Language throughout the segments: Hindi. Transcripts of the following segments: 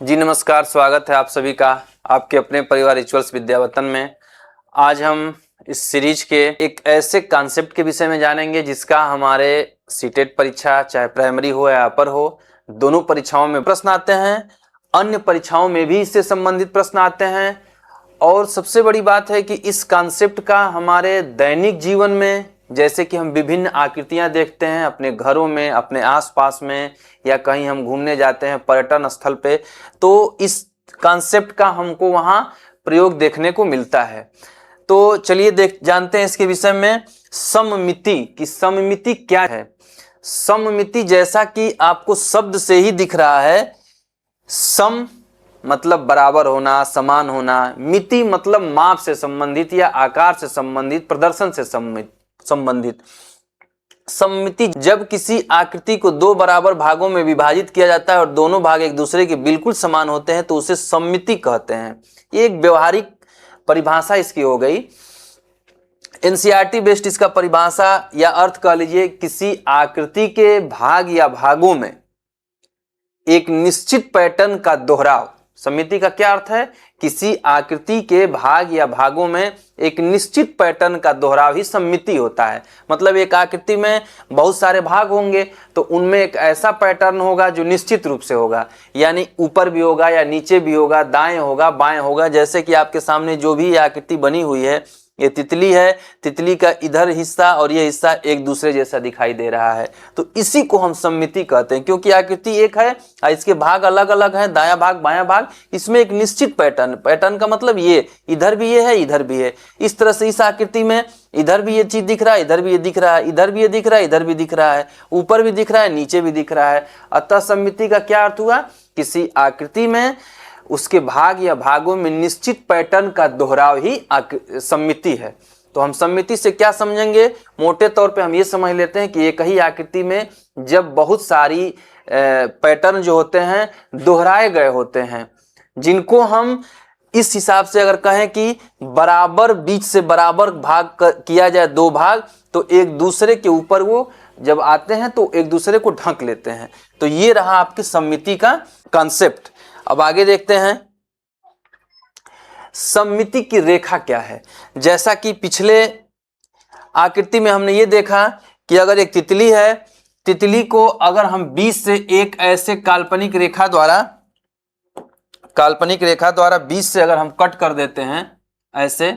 जी नमस्कार, स्वागत है आप सभी का आपके अपने परिवार रिचुअल्स विद्यावतन में। आज हम इस सीरीज के एक ऐसे कॉन्सेप्ट के विषय में जानेंगे जिसका हमारे सीटेट परीक्षा चाहे प्राइमरी हो या अपर हो, दोनों परीक्षाओं में प्रश्न आते हैं। अन्य परीक्षाओं में भी इससे संबंधित प्रश्न आते हैं। और सबसे बड़ी बात है कि इस कॉन्सेप्ट का हमारे दैनिक जीवन में, जैसे कि हम विभिन्न आकृतियां देखते हैं अपने घरों में, अपने आसपास में, या कहीं हम घूमने जाते हैं पर्यटन स्थल पे, तो इस कॉन्सेप्ट का हमको वहां प्रयोग देखने को मिलता है। तो चलिए जानते हैं इसके विषय में। सममिति की सममिति क्या है? सममिति जैसा कि आपको शब्द से ही दिख रहा है, सम मतलब बराबर होना, समान होना, मिति मतलब माप से संबंधित या आकार से संबंधित, प्रदर्शन से संबंधित। सममिति जब किसी आकृति को दो बराबर भागों में विभाजित किया जाता है और दोनों भाग एक दूसरे के बिल्कुल समान होते हैं तो उसे सममिति कहते हैं। ये एक व्यवहारिक परिभाषा इसकी हो गई। एनसीईआरटी बेस्ड इसका परिभाषा या अर्थ कह लीजिए, किसी आकृति के भाग या भागों में एक निश्चित पैटर्न का दोहराव। सममिति का क्या अर्थ है? किसी आकृति के भाग या भागों में एक निश्चित पैटर्न का दोहराव ही सममिति होता है। मतलब एक आकृति में बहुत सारे भाग होंगे तो उनमें एक ऐसा पैटर्न होगा जो निश्चित रूप से होगा, यानी ऊपर भी होगा या नीचे भी होगा, दाएं होगा बाएं होगा। जैसे कि आपके सामने जो भी आकृति बनी हुई है, ये तितली है, तितली का इधर हिस्सा और ये हिस्सा एक दूसरे जैसा दिखाई दे रहा है, तो इसी को हम सममिति कहते हैं। क्योंकि आकृति एक है और इसके भाग अलग अलग हैं, दायां भाग बायां भाग, इसमें एक निश्चित पैटर्न का मतलब ये इधर भी ये है, इधर भी है। इस तरह से इस आकृति में इधर भी ये चीज दिख रहा है, इधर भी ये दिख रहा है, इधर भी ये दिख रहा है, इधर भी दिख रहा है, ऊपर भी दिख रहा है, नीचे भी दिख रहा है। अतः सममिति का क्या अर्थ हुआ? किसी आकृति में उसके भाग या भागों में निश्चित पैटर्न का दोहराव ही सममिति है। तो हम सममिति से क्या समझेंगे? मोटे तौर पे हम ये समझ लेते हैं कि एक ही आकृति में जब बहुत सारी पैटर्न जो होते हैं दोहराए गए होते हैं, जिनको हम इस हिसाब से अगर कहें कि बराबर बीच से बराबर भाग किया जाए दो भाग, तो एक दूसरे के ऊपर वो जब आते हैं तो एक दूसरे को ढक लेते हैं। तो ये रहा आपकी सममिति का कॉन्सेप्ट। अब आगे देखते हैं सममिति की रेखा क्या है। जैसा कि पिछले आकृति में हमने ये देखा कि अगर एक तितली है, तितली को अगर हम बीच से एक ऐसे काल्पनिक रेखा द्वारा बीच से अगर हम कट कर देते हैं ऐसे,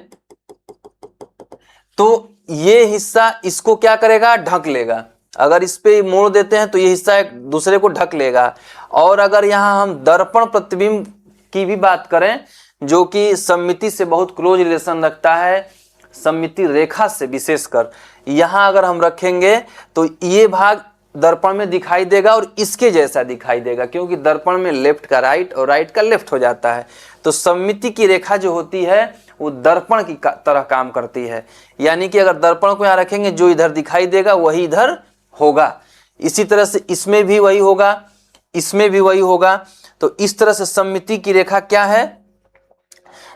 तो ये हिस्सा इसको क्या करेगा? ढक लेगा। अगर इस पे मोड़ देते हैं तो ये हिस्सा एक दूसरे को ढक लेगा। और अगर यहाँ हम दर्पण प्रतिबिंब की भी बात करें, जो कि सममिति से बहुत क्लोज रिलेशन रखता है, सममिति रेखा से विशेषकर, यहाँ अगर हम रखेंगे तो ये भाग दर्पण में दिखाई देगा और इसके जैसा दिखाई देगा, क्योंकि दर्पण में लेफ्ट का राइट और राइट का लेफ्ट हो जाता है। तो सममिति की रेखा जो होती है वो दर्पण की तरह काम करती है। यानी कि अगर दर्पण को यहाँ रखेंगे, जो इधर दिखाई देगा वही इधर होगा। इसी तरह से इसमें भी वही होगा, इसमें भी वही होगा। तो इस तरह से सममिति की रेखा क्या है?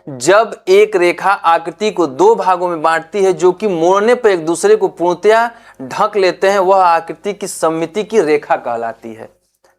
जब एक रेखा आकृति को दो भागों में बांटती है जो कि मोड़ने पर एक दूसरे को पूर्णतया ढक लेते हैं, वह आकृति की सममिति की रेखा कहलाती है।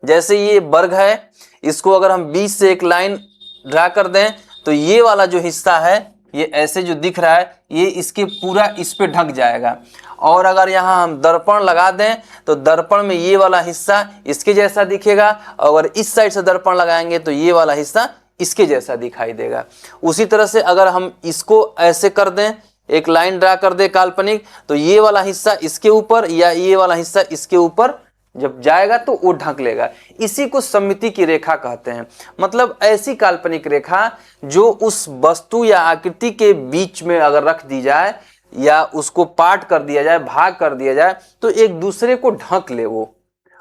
जैसे ये वर्ग है, इसको अगर हम बीच से एक लाइन ड्रा कर दें तो ये वाला जो हिस्सा है, ये ऐसे जो दिख रहा है, ये इसके पूरा इस पे ढक जाएगा। और अगर यहाँ हम दर्पण लगा दें तो दर्पण में ये वाला हिस्सा इसके जैसा दिखेगा, और इस साइड से दर्पण लगाएंगे तो ये वाला हिस्सा इसके जैसा दिखाई देगा। उसी तरह से अगर हम इसको ऐसे कर दें, एक लाइन ड्रा कर दें काल्पनिक, तो ये वाला हिस्सा इसके ऊपर या ये वाला हिस्सा इसके ऊपर जब जाएगा तो वो ढक लेगा। इसी को सममिति की रेखा कहते हैं। मतलब ऐसी काल्पनिक रेखा जो उस वस्तु या आकृति के बीच में अगर रख दी जाए या उसको पार्ट कर दिया जाए, भाग कर दिया जाए, तो एक दूसरे को ढक ले वो,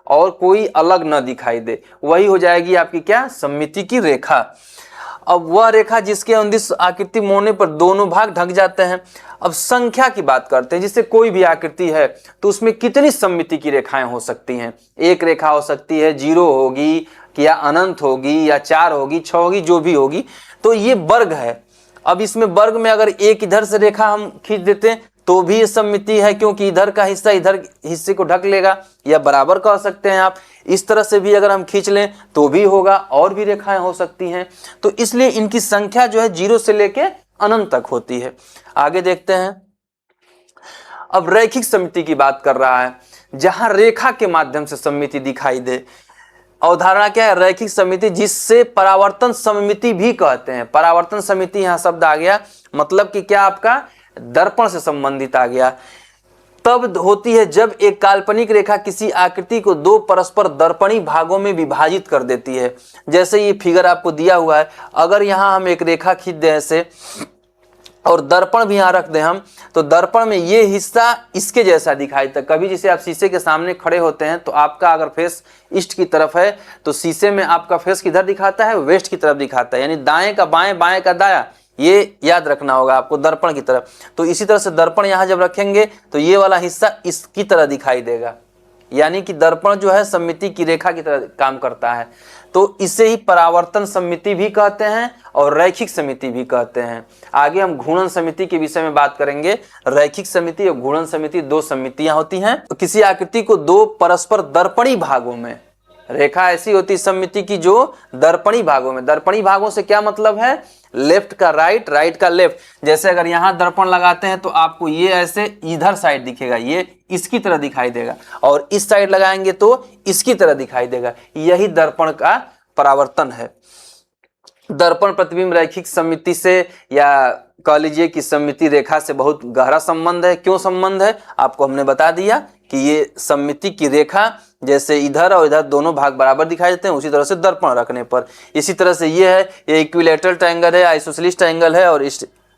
और कोई अलग न दिखाई दे, वही हो जाएगी आपकी क्या? सममिति की रेखा। अब वह रेखा जिसके अंदिश आकृति मोड़ने पर दोनों भाग ढक जाते हैं। अब संख्या की बात करते हैं। जिससे कोई भी आकृति है तो उसमें कितनी सममिति की रेखाएं हो सकती हैं? एक रेखा हो सकती है, 0 होगी या अनंत होगी या 4 होगी, 6 होगी, जो भी होगी। तो ये वर्ग है। अब इसमें वर्ग में अगर एक इधर से रेखा हम खींच देते हैं तो भी ये सममिति है, क्योंकि इधर का हिस्सा इधर हिस्से को ढक लेगा, या बराबर कह सकते हैं आप। इस तरह से भी अगर हम खींच लें तो भी होगा, और भी रेखाएं हो सकती हैं। तो इसलिए इनकी संख्या जो है 0 से लेके अनंत तक होती है। आगे देखते हैं। अब रैखिक सममिति की बात कर रहा है, जहां रेखा के माध्यम से सममिति दिखाई दे। अवधारणा क्या है? रैखिक सममिति, जिससे परावर्तन सममिति भी कहते हैं। परावर्तन सममिति यहां शब्द आ गया, मतलब कि क्या, आपका दर्पण से संबंधित आ गया। तब होती है जब एक काल्पनिक रेखा किसी आकृति को दो परस्पर दर्पणी भागों में विभाजित कर देती है। जैसे ये फिगर आपको दिया हुआ है, अगर यहां हम एक रेखा खींच दें ऐसे, और दर्पण भी यहां रख दें हम, तो दर्पण में ये हिस्सा इसके जैसा दिखाई देता है। कभी जैसे आप शीशे के सामने खड़े होते हैं, तो आपका अगर फेस ईस्ट की तरफ है, तो शीशे में आपका फेस किधर दिखाता है? वेस्ट की तरफ दिखाता है, यानी दाएं का बाएं, बाएं का दायां, ये याद रखना होगा आपको, दर्पण की तरफ। तो इसी तरह से दर्पण यहां जब रखेंगे तो ये वाला हिस्सा इसकी तरह दिखाई देगा, यानी कि दर्पण जो है सममिति की रेखा की तरह काम करता है। तो इसे ही परावर्तन सममिति भी कहते हैं और रैखिक सममिति भी कहते हैं। आगे हम घूर्णन सममिति के विषय में बात करेंगे। रैखिक सममिति और घूर्णन सममिति दो सममितियां होती हैं। तो किसी आकृति को दो परस्पर दर्पणी भागों में, रेखा ऐसी होती है सममिति की जो दर्पणी भागों में, दर्पणी भागों से क्या मतलब है? लेफ्ट का राइट, राइट का लेफ्ट। जैसे अगर यहां दर्पण लगाते हैं तो आपको ये ऐसे इधर साइड दिखेगा, ये इसकी तरह दिखाई देगा, और इस साइड लगाएंगे तो इसकी तरह दिखाई देगा। यही दर्पण का परावर्तन है। दर्पण प्रतिबिंब रैखिक सममिति से, या कह लीजिए कि सममिति रेखा से बहुत गहरा संबंध है। क्यों संबंध है? आपको हमने बता दिया कि ये सममिति की रेखा जैसे इधर और इधर दोनों भाग बराबर दिखाई देते हैं, उसी तरह से दर्पण रखने पर। इसी तरह से ये है, ये इक्विलैटरल ट्रायंगल है, आइसोसेलेस ट्रायंगल है और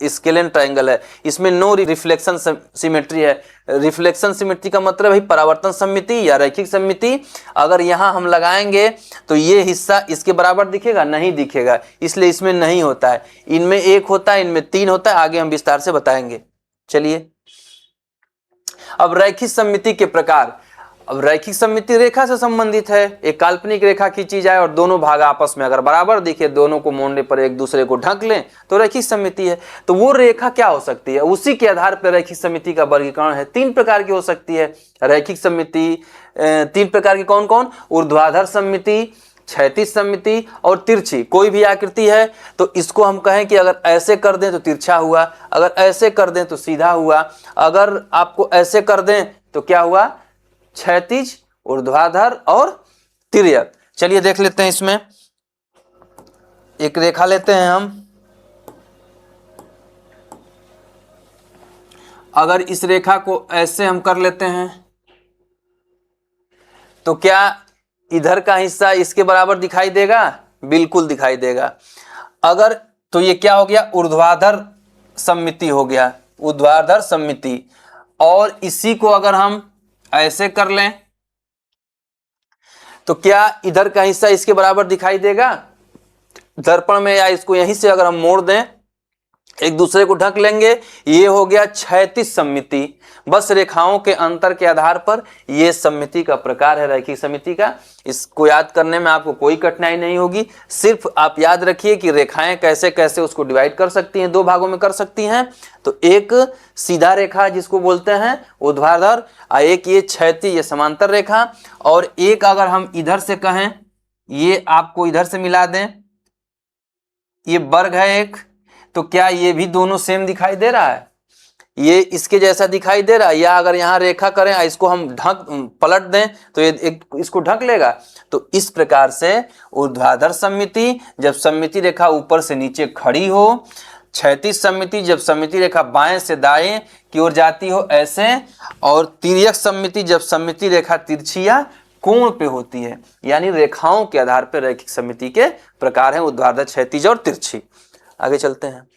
स्केलेन ट्रायंगल है। इसमें नो रिफ्लेक्शन सिमेट्री है। रिफ्लेक्शन सिमेट्री का मतलब है परावर्तन सममिति या रैखिक सममिति। अगर यहाँ हम लगाएंगे तो ये हिस्सा इसके बराबर दिखेगा? नहीं दिखेगा, इसलिए इसमें नहीं होता है। इनमें एक होता है, इनमें तीन होता है। आगे हम विस्तार से बताएंगे। चलिए, अब रैखिक सममिति के प्रकार। अब रैखिक सममिति रेखा से संबंधित है। एक काल्पनिक रेखा खींची जाए और दोनों भाग आपस में अगर बराबर दिखे, दोनों को मोड़ने पर एक दूसरे को ढक लें, तो रैखिक सममिति है। तो वो रेखा क्या हो सकती है? उसी के आधार पर रैखिक सममिति का वर्गीकरण है। तीन प्रकार की हो सकती है रैखिक सममिति। तीन प्रकार की कौन कौन? ऊर्ध्वाधर सममिति, क्षैतिज सममिति और तिरछी। कोई भी आकृति है तो इसको हम कहें कि अगर ऐसे कर दें तो तिरछा हुआ, अगर ऐसे कर दें तो सीधा हुआ, अगर आपको ऐसे कर दें तो क्या हुआ? क्षैतिज, ऊर्ध्वाधर और तिर्यक। चलिए देख लेते हैं। इसमें एक रेखा लेते हैं हम। अगर इस रेखा को ऐसे हम कर लेते हैं तो क्या इधर का हिस्सा इसके बराबर दिखाई देगा? बिल्कुल दिखाई देगा। अगर तो ये क्या हो गया? ऊर्ध्वाधर सममिति हो गया, ऊर्ध्वाधर सममिति। और इसी को अगर हम ऐसे कर लें तो क्या इधर का हिस्सा इसके बराबर दिखाई देगा दर्पण में? या इसको यहीं से अगर हम मोड़ दें, एक दूसरे को ढक लेंगे, ये हो गया क्षैतिज सममिति। बस रेखाओं के अंतर के आधार पर ये सममिति का प्रकार है रैखिक सममिति का। इसको याद करने में आपको कोई कठिनाई नहीं होगी। सिर्फ आप याद रखिए कि रेखाएं कैसे कैसे उसको डिवाइड कर सकती हैं, दो भागों में कर सकती हैं। तो एक सीधा रेखा जिसको बोलते हैं ऊर्ध्वाधर, और एक ये क्षैतिज या समांतर रेखा, और एक अगर हम इधर से कहें, ये आपको इधर से मिला दें, ये वर्ग है एक, तो क्या ये भी दोनों सेम दिखाई दे रहा है? ये इसके जैसा दिखाई दे रहा है? या अगर यहाँ रेखा करें, इसको हम पलट दें तो ये एक इसको ढक लेगा। तो इस प्रकार से ऊर्ध्वाधर सममिति, जब सममिति रेखा ऊपर से नीचे खड़ी हो। क्षैतिज सममिति, जब सममिति रेखा बाएं से दाएं की ओर जाती हो ऐसे। और तिर्यक सममिति, जब सममिति रेखा तिरछी या कोण पे होती है। यानी रेखाओं के आधार पर रैखिक सममिति के प्रकार हैं ऊर्ध्वाधर, क्षैतिज और तिरछी। आगे चलते हैं।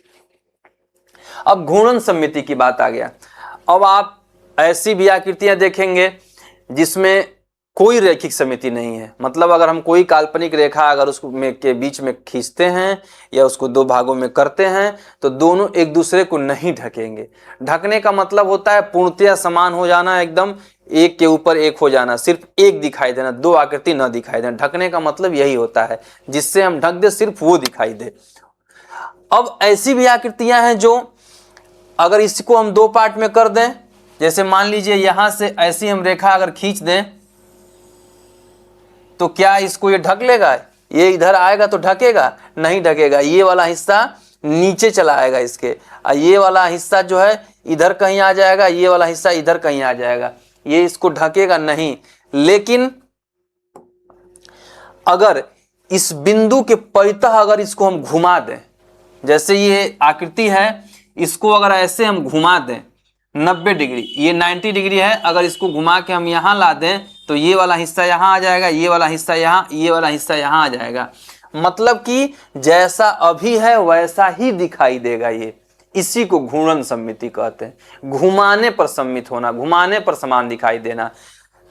अब घूर्णन सममिति की बात आ गया। अब आप ऐसी भी आकृतियां देखेंगे जिसमें कोई रैखिक सममिति नहीं है। मतलब अगर हम कोई काल्पनिक रेखा अगर उसको के बीच में खींचते हैं या उसको दो भागों में करते हैं तो दोनों एक दूसरे को नहीं ढकेंगे। ढकने का मतलब होता है पूर्णतया समान हो जाना, एकदम एक के ऊपर एक हो जाना, सिर्फ एक दिखाई देना, दो आकृति न दिखाई देना। ढकने का मतलब यही होता है, जिससे हम ढक दे सिर्फ वो दिखाई दे। अब ऐसी भी आकृतियां हैं जो अगर इसको हम दो पार्ट में कर दें, जैसे मान लीजिए यहां से ऐसी हम रेखा अगर खींच दें तो क्या इसको ये ढक लेगा? ये इधर आएगा तो ढकेगा? नहीं ढकेगा। ये वाला हिस्सा नीचे चला आएगा इसके, और ये वाला हिस्सा जो है इधर कहीं आ जाएगा, ये वाला हिस्सा इधर कहीं आ जाएगा, ये इसको ढकेगा नहीं। लेकिन अगर इस बिंदु के परितः अगर इसको हम घुमा दें, जैसे ये आकृति है, इसको अगर ऐसे हम घुमा दें 90 डिग्री, ये 90 डिग्री है, अगर इसको घुमा के हम यहाँ ला दें तो ये वाला हिस्सा यहाँ आ जाएगा, ये वाला हिस्सा यहाँ, ये वाला हिस्सा यहाँ आ जाएगा। मतलब कि जैसा अभी है वैसा ही दिखाई देगा ये। इसी को घूर्णन सममिति कहते हैं। घुमाने पर सममित होना, घुमाने पर समान दिखाई देना।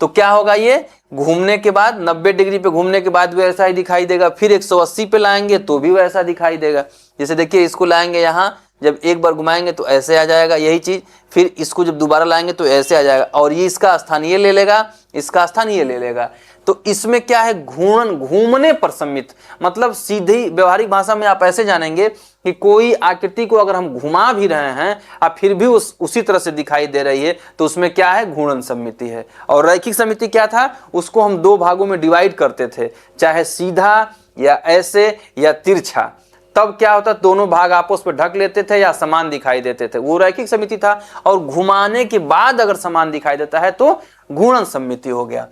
तो क्या होगा, ये घूमने के बाद 90 डिग्री पे घूमने के बाद भी वैसा ही दिखाई देगा, फिर 180 पे लाएंगे तो भी वैसा दिखाई देगा। जैसे देखिए इसको लाएंगे यहाँ, जब एक बार घुमाएंगे तो ऐसे आ जाएगा यही चीज, फिर इसको जब दोबारा लाएंगे तो ऐसे आ जाएगा, और ये इसका स्थान ये ले लेगा, इसका स्थान ये ले लेगा। तो इसमें क्या है, घूर्णन, घूमने पर सममित। मतलब सीधी व्यवहारिक भाषा में आप ऐसे जानेंगे कि कोई आकृति को अगर हम घुमा भी रहे हैं और फिर भी उसी तरह से दिखाई दे रही है तो उसमें क्या है, घूर्णन सममिति है। और रैखिक सममिति क्या था, उसको हम दो भागों में डिवाइड करते थे, चाहे सीधा या ऐसे या तिरछा। तब क्या होता, दोनों भाग आपस में ढक लेते थे या समान दिखाई देते थे, वो रैखिक सममिति था। और घुमाने के बाद अगर समान दिखाई देता है तो घूर्णन सममिति हो गया।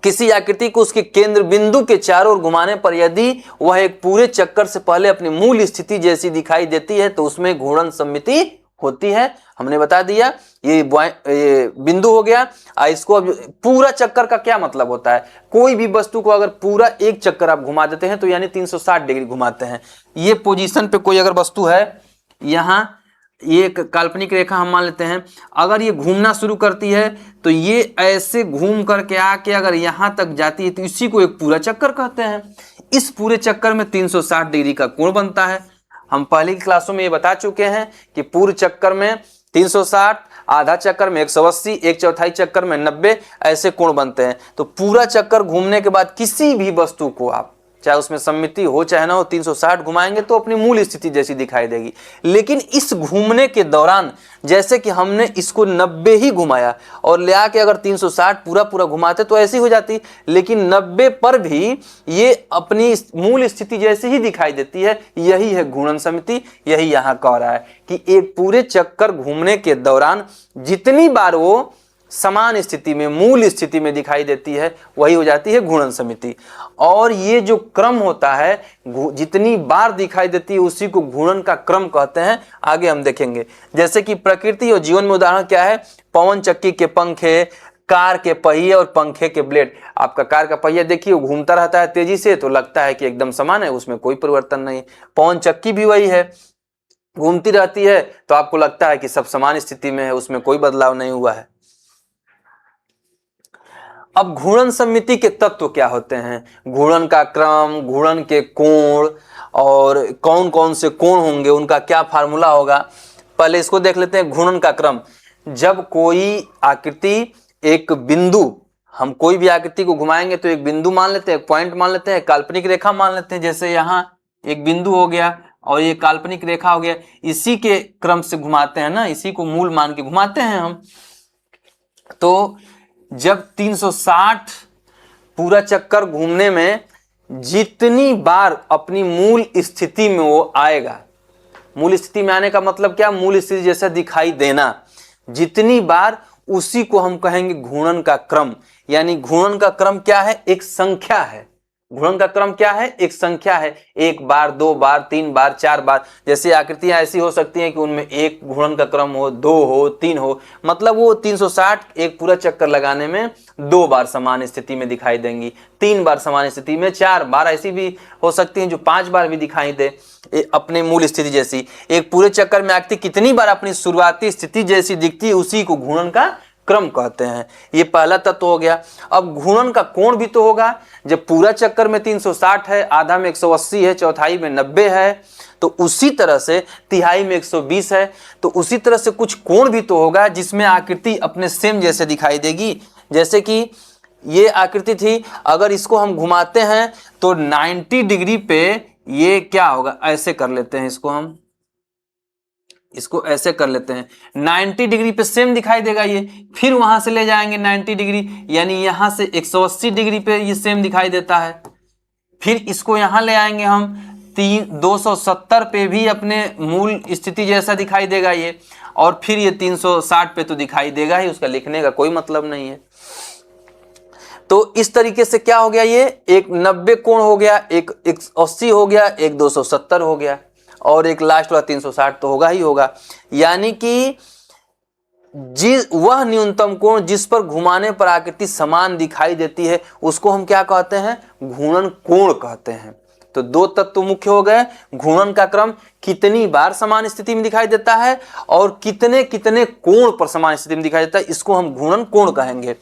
किसी आकृति को उसके केंद्र बिंदु के चारों ओर घुमाने पर यदि वह एक पूरे चक्कर से पहले अपनी मूल स्थिति जैसी दिखाई देती है तो उसमें घूर्णन सममिति होती है। हमने बता दिया, ये बिंदु हो गया। इसको अब पूरा चक्कर का क्या मतलब होता है, कोई भी वस्तु को अगर पूरा एक चक्कर आप घुमा देते हैं तो यानी 360 डिग्री घुमाते हैं। ये पोजीशन पे कोई अगर वस्तु है, यहाँ ये एक काल्पनिक रेखा हम मान लेते हैं, अगर ये घूमना शुरू करती है तो ये ऐसे घूम करके आके अगर यहाँ तक जाती है तो इसी को एक पूरा चक्कर कहते हैं। इस पूरे चक्कर में 360 डिग्री का कोण बनता है। हम पहली क्लासों में ये बता चुके हैं कि पूर्ण चक्कर में 360, आधा चक्कर में 180, एक चौथाई चक्कर में 90 ऐसे कोण बनते हैं। तो पूरा चक्कर घूमने के बाद किसी भी वस्तु को आप, चाहे उसमें सममिति हो चाहे ना हो, 360 घुमाएंगे तो अपनी मूल स्थिति जैसी दिखाई देगी। लेकिन इस घूमने के दौरान जैसे कि हमने इसको 90 ही घुमाया और ले आके अगर 360 पूरा घुमाते तो ऐसी हो जाती, लेकिन 90 पर भी ये अपनी मूल स्थिति जैसी ही दिखाई देती है। यही है घूर्णन सममिति। यही यहाँ कह रहा है कि एक पूरे चक्कर घूमने के दौरान जितनी बार वो समान स्थिति में, मूल स्थिति में दिखाई देती है वही हो जाती है घूर्णन सममिति। और ये जो क्रम होता है, जितनी बार दिखाई देती है उसी को घूर्णन का क्रम कहते हैं। आगे हम देखेंगे, जैसे कि प्रकृति और जीवन में उदाहरण क्या है, पवन चक्की के पंखे, कार के पहिए और पंखे के ब्लेड। आपका कार का पहिया देखिए वो घूमता रहता है तेजी से, तो लगता है कि एकदम समान है, उसमें कोई परिवर्तन नहीं। पवन चक्की भी वही है, घूमती रहती है तो आपको लगता है कि सब समान स्थिति में है, उसमें कोई बदलाव नहीं हुआ है। अब घूर्णन सममिति के तत्व क्या होते हैं, घूर्णन का क्रम, घूर्णन के कोण और कौन कौन से कोण होंगे, उनका क्या फार्मूला होगा। पहले इसको देख लेते हैं, घूर्णन का क्रम। जब कोई आकृति, एक बिंदु, हम कोई भी आकृति को घुमाएंगे तो एक बिंदु मान लेते हैं, एक पॉइंट मान लेते हैं, काल्पनिक रेखा मान लेते हैं। जैसे यहाँ एक बिंदु हो गया और ये काल्पनिक रेखा हो गया, इसी के क्रम से घुमाते हैं ना, इसी को मूल मान के घुमाते हैं हम। तो जब 360 पूरा चक्कर घूमने में जितनी बार अपनी मूल स्थिति में वो आएगा, मूल स्थिति में आने का मतलब क्या, मूल स्थिति जैसा दिखाई देना, जितनी बार उसी को हम कहेंगे घूर्णन का क्रम। यानी घूर्णन का क्रम क्या है, एक संख्या है। घूर्णन का क्रम क्या है, एक संख्या है। एक बार, दो बार, तीन बार, चार बार। जैसे आकृतियां ऐसी हो सकती हैं कि उनमें एक घूर्णन का क्रम हो, दो हो, तीन हो, मतलब वो 360 एक पूरा चक्कर लगाने में 2 बार समान स्थिति में दिखाई देंगी, 3 बार समान स्थिति में, 4 बार ऐसी भी हो सकती हैं जो 5 बार भी दिखाई दे अपने मूल स्थिति जैसी। एक पूरे चक्कर में आकृति कितनी बार अपनी शुरुआती स्थिति जैसी दिखती है उसी को घूर्णन का क्रम कहते हैं। ये पहला तत्व हो गया। अब घूर्णन का कोण भी तो होगा। जब पूरा चक्कर में 360 है, आधा में 180 है, चौथाई में 90 है, तो उसी तरह से तिहाई में 120 है, तो उसी तरह से कुछ कोण भी तो होगा जिसमें आकृति अपने सेम जैसे दिखाई देगी। जैसे कि ये आकृति थी, अगर इसको हम घुमाते हैं तो 90 डिग्री पे ये क्या होगा, ऐसे कर लेते हैं इसको हम, इसको ऐसे कर लेते हैं, 90 डिग्री पे सेम दिखाई देगा ये, फिर वहां से ले जाएंगे 90 डिग्री, यानी यहां से 180 डिग्री पे ये सेम दिखाई देता है, फिर इसको यहां ले आएंगे हम 270 पे भी अपने मूल स्थिति जैसा दिखाई देगा ये, और फिर ये 360 पे तो दिखाई देगा ही, उसका लिखने का कोई मतलब नहीं है। तो इस तरीके से क्या हो गया, ये एक 90 कोण हो गया, एक 180 हो गया, एक 270 हो गया, और एक लास्ट वाला 360 तो होगा ही होगा। यानी कि वह न्यूनतम कोण जिस पर घुमाने पर आकृति समान दिखाई देती है उसको हम क्या कहते हैं, घूर्णन कोण कहते हैं। तो दो तत्व मुख्य हो गए, घूर्णन का क्रम कितनी बार समान स्थिति में दिखाई देता है और कितने कितने कोण पर समान स्थिति में दिखाई देता है, इसको हम घूर्णन कोण कहेंगे।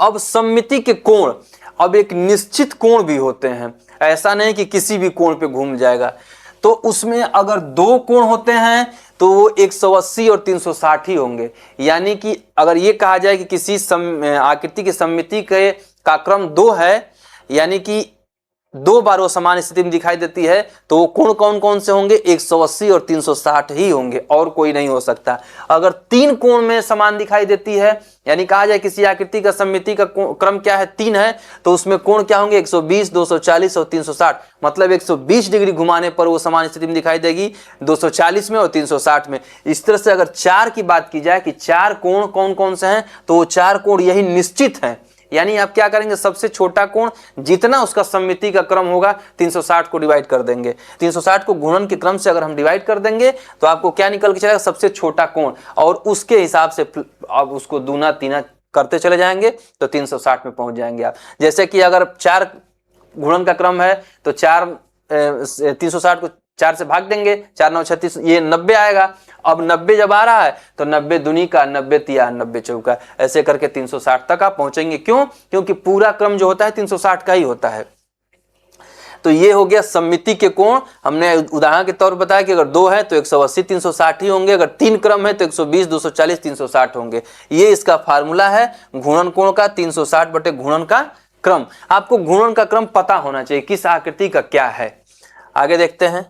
अब सममिति के कोण अब एक निश्चित कोण भी होते हैं, ऐसा नहीं कि किसी भी कोण पे घूम जाएगा। तो उसमें अगर दो कोण होते हैं तो वो 180 और 360 ही होंगे। यानी कि अगर ये कहा जाए कि किसी आकृति की सममिति का क्रम 2 है, यानी कि 2 बार वो समान स्थिति में दिखाई देती है, तो वो कोण कौन कौन से होंगे, 180 और 360 ही होंगे, और कोई नहीं हो सकता। अगर 3 कोण में समान दिखाई देती है, यानी कहा जाए किसी आकृति का सममिति का क्रम क्या है, 3 है, तो उसमें कोण क्या होंगे, 120, 240 और 360। मतलब 120 डिग्री घुमाने पर वो समान स्थिति में दिखाई देगी, 240 में और 360 में। इस तरह से अगर 4 की बात की जाए कि 4 कोण कौन कौन से हैं, तो वो 4 कोण यही निश्चित हैं। यानी आप क्या करेंगे, सबसे छोटा कोण जितना उसका सममिति का क्रम होगा 360 को डिवाइड कर देंगे, 360 को गुणन के क्रम से अगर हम डिवाइड कर देंगे तो आपको क्या निकल के चलेगा, सबसे छोटा कोण, और उसके हिसाब से अब उसको दूना तीना करते चले जाएंगे तो 360 में पहुंच जाएंगे आप। जैसे कि अगर 4 गुणन का क्रम है तो 360 को 4 से भाग देंगे, 4 9 36, ये 90 आएगा। अब 90 जब आ रहा है तो 90 दूनी का, 90 तिया, 90 चौका, ऐसे करके 360 तक आप पहुंचेंगे। क्यों? क्योंकि पूरा क्रम जो होता है 360 का ही होता है। तो ये हो गया सममिति के कोण। हमने उदाहरण के तौर पर बताया कि अगर 2 है तो 180 360 ही होंगे, अगर 3 क्रम है तो 120 240 360 होंगे। ये इसका फार्मूला है घूर्णन कोण का, 360 बटे घूर्णन का क्रम। आपको घूर्णन का क्रम पता होना चाहिए किस आकृति का क्या है। आगे देखते हैं।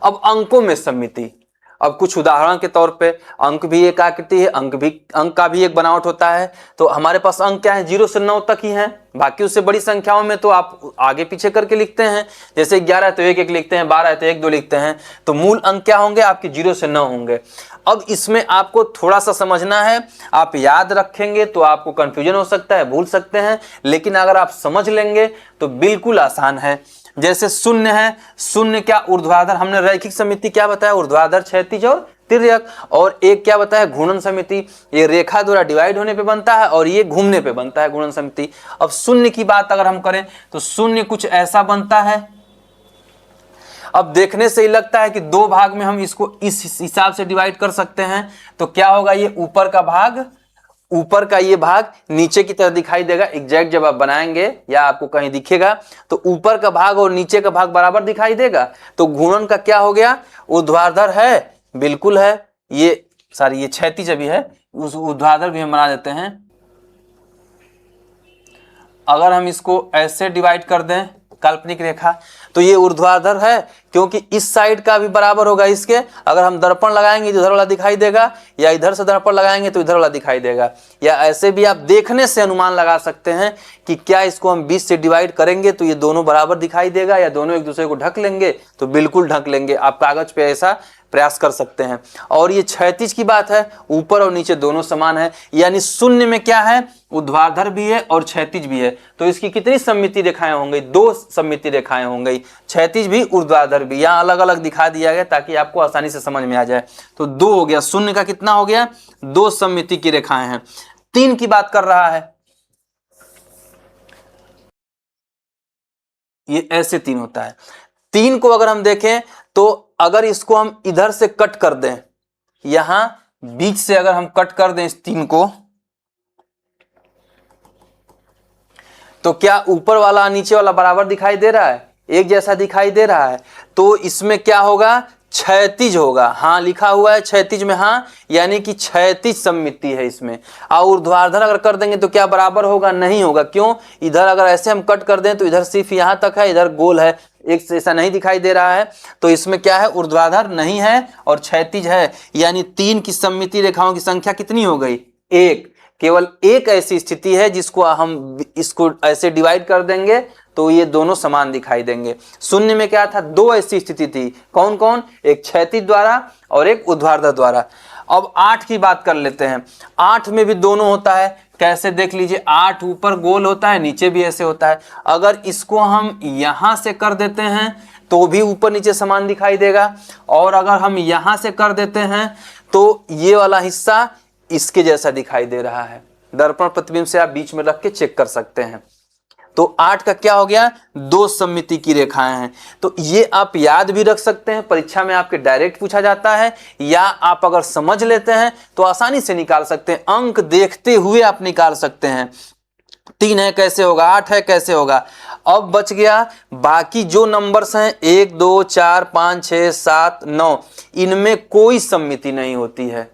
अब अंकों में सममिति, अब कुछ उदाहरण के तौर पे, अंक भी एक आकृति है, अंक का भी एक बनावट होता है। तो हमारे पास अंक क्या है, 0 से 9 तक ही हैं। बाकी उससे बड़ी संख्याओं में तो आप आगे पीछे करके लिखते हैं, जैसे 11 है तो 1 1 लिखते हैं, 12 है तो 1 2 लिखते हैं। तो मूल अंक क्या होंगे आपके, 0 से 9 होंगे। अब इसमें आपको थोड़ा सा समझना है, आप याद रखेंगे तो आपको कंफ्यूजन हो सकता है, भूल सकते हैं, लेकिन अगर आप समझ लेंगे तो बिल्कुल आसान है। जैसे शून्य है, शून्य क्या ऊर्ध्वाधर, हमने रैखिक सममिति क्या बताया, ऊर्ध्वाधर क्षैतिज और तिर्यक। और एक क्या बताया, घूर्णन समिति, ये रेखा द्वारा डिवाइड होने पे बनता है और ये घूमने पे बनता है घूर्णन समिति। अब शून्य की बात अगर हम करें तो शून्य कुछ ऐसा बनता है। अब देखने से ही लगता है कि 2 भाग में हम इसको इस हिसाब से डिवाइड कर सकते हैं। तो क्या होगा, ये ऊपर का भाग, ऊपर का ये भाग नीचे की तरह दिखाई देगा। एग्जैक्ट जब आप बनाएंगे या आपको कहीं दिखेगा तो ऊपर का भाग और नीचे का भाग बराबर दिखाई देगा। तो घूर्णन का क्या हो गया, ऊर्ध्वाधर है, बिल्कुल है। ये ये क्षैतिज भी है, उस ऊर्ध्वाधर भी हम बना देते हैं। अगर हम इसको ऐसे डिवाइड कर दें काल्पनिक रेखा, तो ये ऊर्ध्वाधर है क्योंकि इस साइड का भी बराबर होगा इसके। अगर हम दर्पण लगाएंगे तो इधर वाला दिखाई देगा, या इधर से दर्पण लगाएंगे तो इधर वाला दिखाई देगा। या ऐसे भी आप देखने से अनुमान लगा सकते हैं कि क्या इसको हम 20 से डिवाइड करेंगे तो ये दोनों बराबर दिखाई देगा, या दोनों एक दूसरे को ढक लेंगे, तो बिल्कुल ढक लेंगे। आप कागज पे ऐसा प्रयास कर सकते हैं। और ये क्षैतिज की बात है, ऊपर और नीचे दोनों समान है, यानी शून्य में क्या है, ऊर्ध्वाधर भी है और क्षैतिज भी है। तो इसकी कितनी सममिति रेखाएं होंगी, 2 सममिति रेखाएं होंगी, क्षैतिज भी ऊर्ध्वाधर भी। यहाँ अलग अलग दिखा दिया गया ताकि आपको आसानी से समझ में आ जाए। तो 2 हो गया, शून्य का कितना हो गया, 2 सममिति की रेखाएं हैं। 3 की बात कर रहा है, ये ऐसे 3 होता है। 3 को अगर हम देखें तो अगर इसको हम इधर से कट कर दें, यहां बीच से अगर हम कट कर दें इस 3 को, तो क्या ऊपर वाला नीचे वाला बराबर दिखाई दे रहा है, एक जैसा दिखाई दे रहा है। तो इसमें क्या होगा, क्षैतिज होगा। हाँ लिखा हुआ है क्षैतिज में, हाँ, यानी कि क्षैतिज सममिति है इसमें। और ऊर्ध्वाधर अगर कर देंगे तो क्या बराबर होगा, नहीं होगा। क्यों, इधर अगर ऐसे हम कट कर दें तो इधर सिर्फ यहां तक है, इधर गोल है, एक जैसा नहीं दिखाई दे रहा है, तो इसमें क्या है, ऊर्ध्वाधर नहीं है और क्षैतिज है। यानी 3 की सममिति रेखाओं की संख्या कितनी हो गई, 1। केवल एक ऐसी स्थिति है जिसको हम इसको ऐसे डिवाइड कर देंगे तो ये दोनों समान दिखाई देंगे। शून्य में क्या था, 2 ऐसी स्थिति थी, कौन कौन, एक क्षैतिज द्वारा और एक ऊर्ध्वाधर द्वारा। अब 8 की बात कर लेते हैं। 8 में भी दोनों होता है, कैसे देख लीजिए, 8 ऊपर गोल होता है, नीचे भी ऐसे होता है। अगर इसको हम यहां से कर देते हैं तो भी ऊपर नीचे समान दिखाई देगा, और अगर हम यहां से कर देते हैं तो ये वाला हिस्सा इसके जैसा दिखाई दे रहा है। दर्पण प्रतिबिंब से आप बीच में रख के चेक कर सकते हैं। तो 8 का क्या हो गया, 2 सममिति की रेखाएं हैं। तो ये आप याद भी रख सकते हैं, परीक्षा में आपके डायरेक्ट पूछा जाता है, या आप अगर समझ लेते हैं तो आसानी से निकाल सकते हैं, अंक देखते हुए आप निकाल सकते हैं। 3 है कैसे होगा, 8 है कैसे होगा। अब बच गया बाकी जो नंबर्स हैं 1 2 4 5 6 7 9, इनमें कोई सममिति नहीं होती है,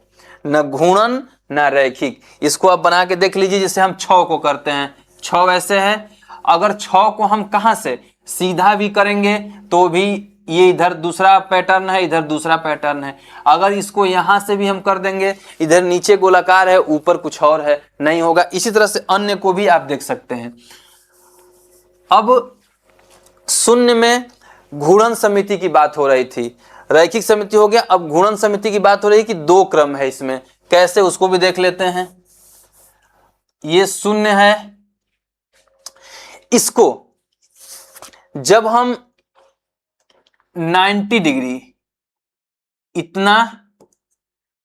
न घूर्णन न रैखिक। इसको आप बना के देख लीजिए, जैसे हम 6 को करते हैं, 6 वैसे है। अगर 6 को हम कहां से सीधा भी करेंगे तो भी ये इधर दूसरा पैटर्न है, इधर दूसरा पैटर्न है। अगर इसको यहां से भी हम कर देंगे, इधर नीचे गोलाकार है, ऊपर कुछ और है, नहीं होगा। इसी तरह से अन्य को भी आप देख सकते हैं। अब शून्य में घूर्णन समिति की बात हो रही थी, रैखिक समिति हो गया। अब घूर्णन समिति की बात हो रही है कि 2 क्रम है इसमें, कैसे उसको भी देख लेते हैं। ये शून्य है, इसको जब हम 90 डिग्री इतना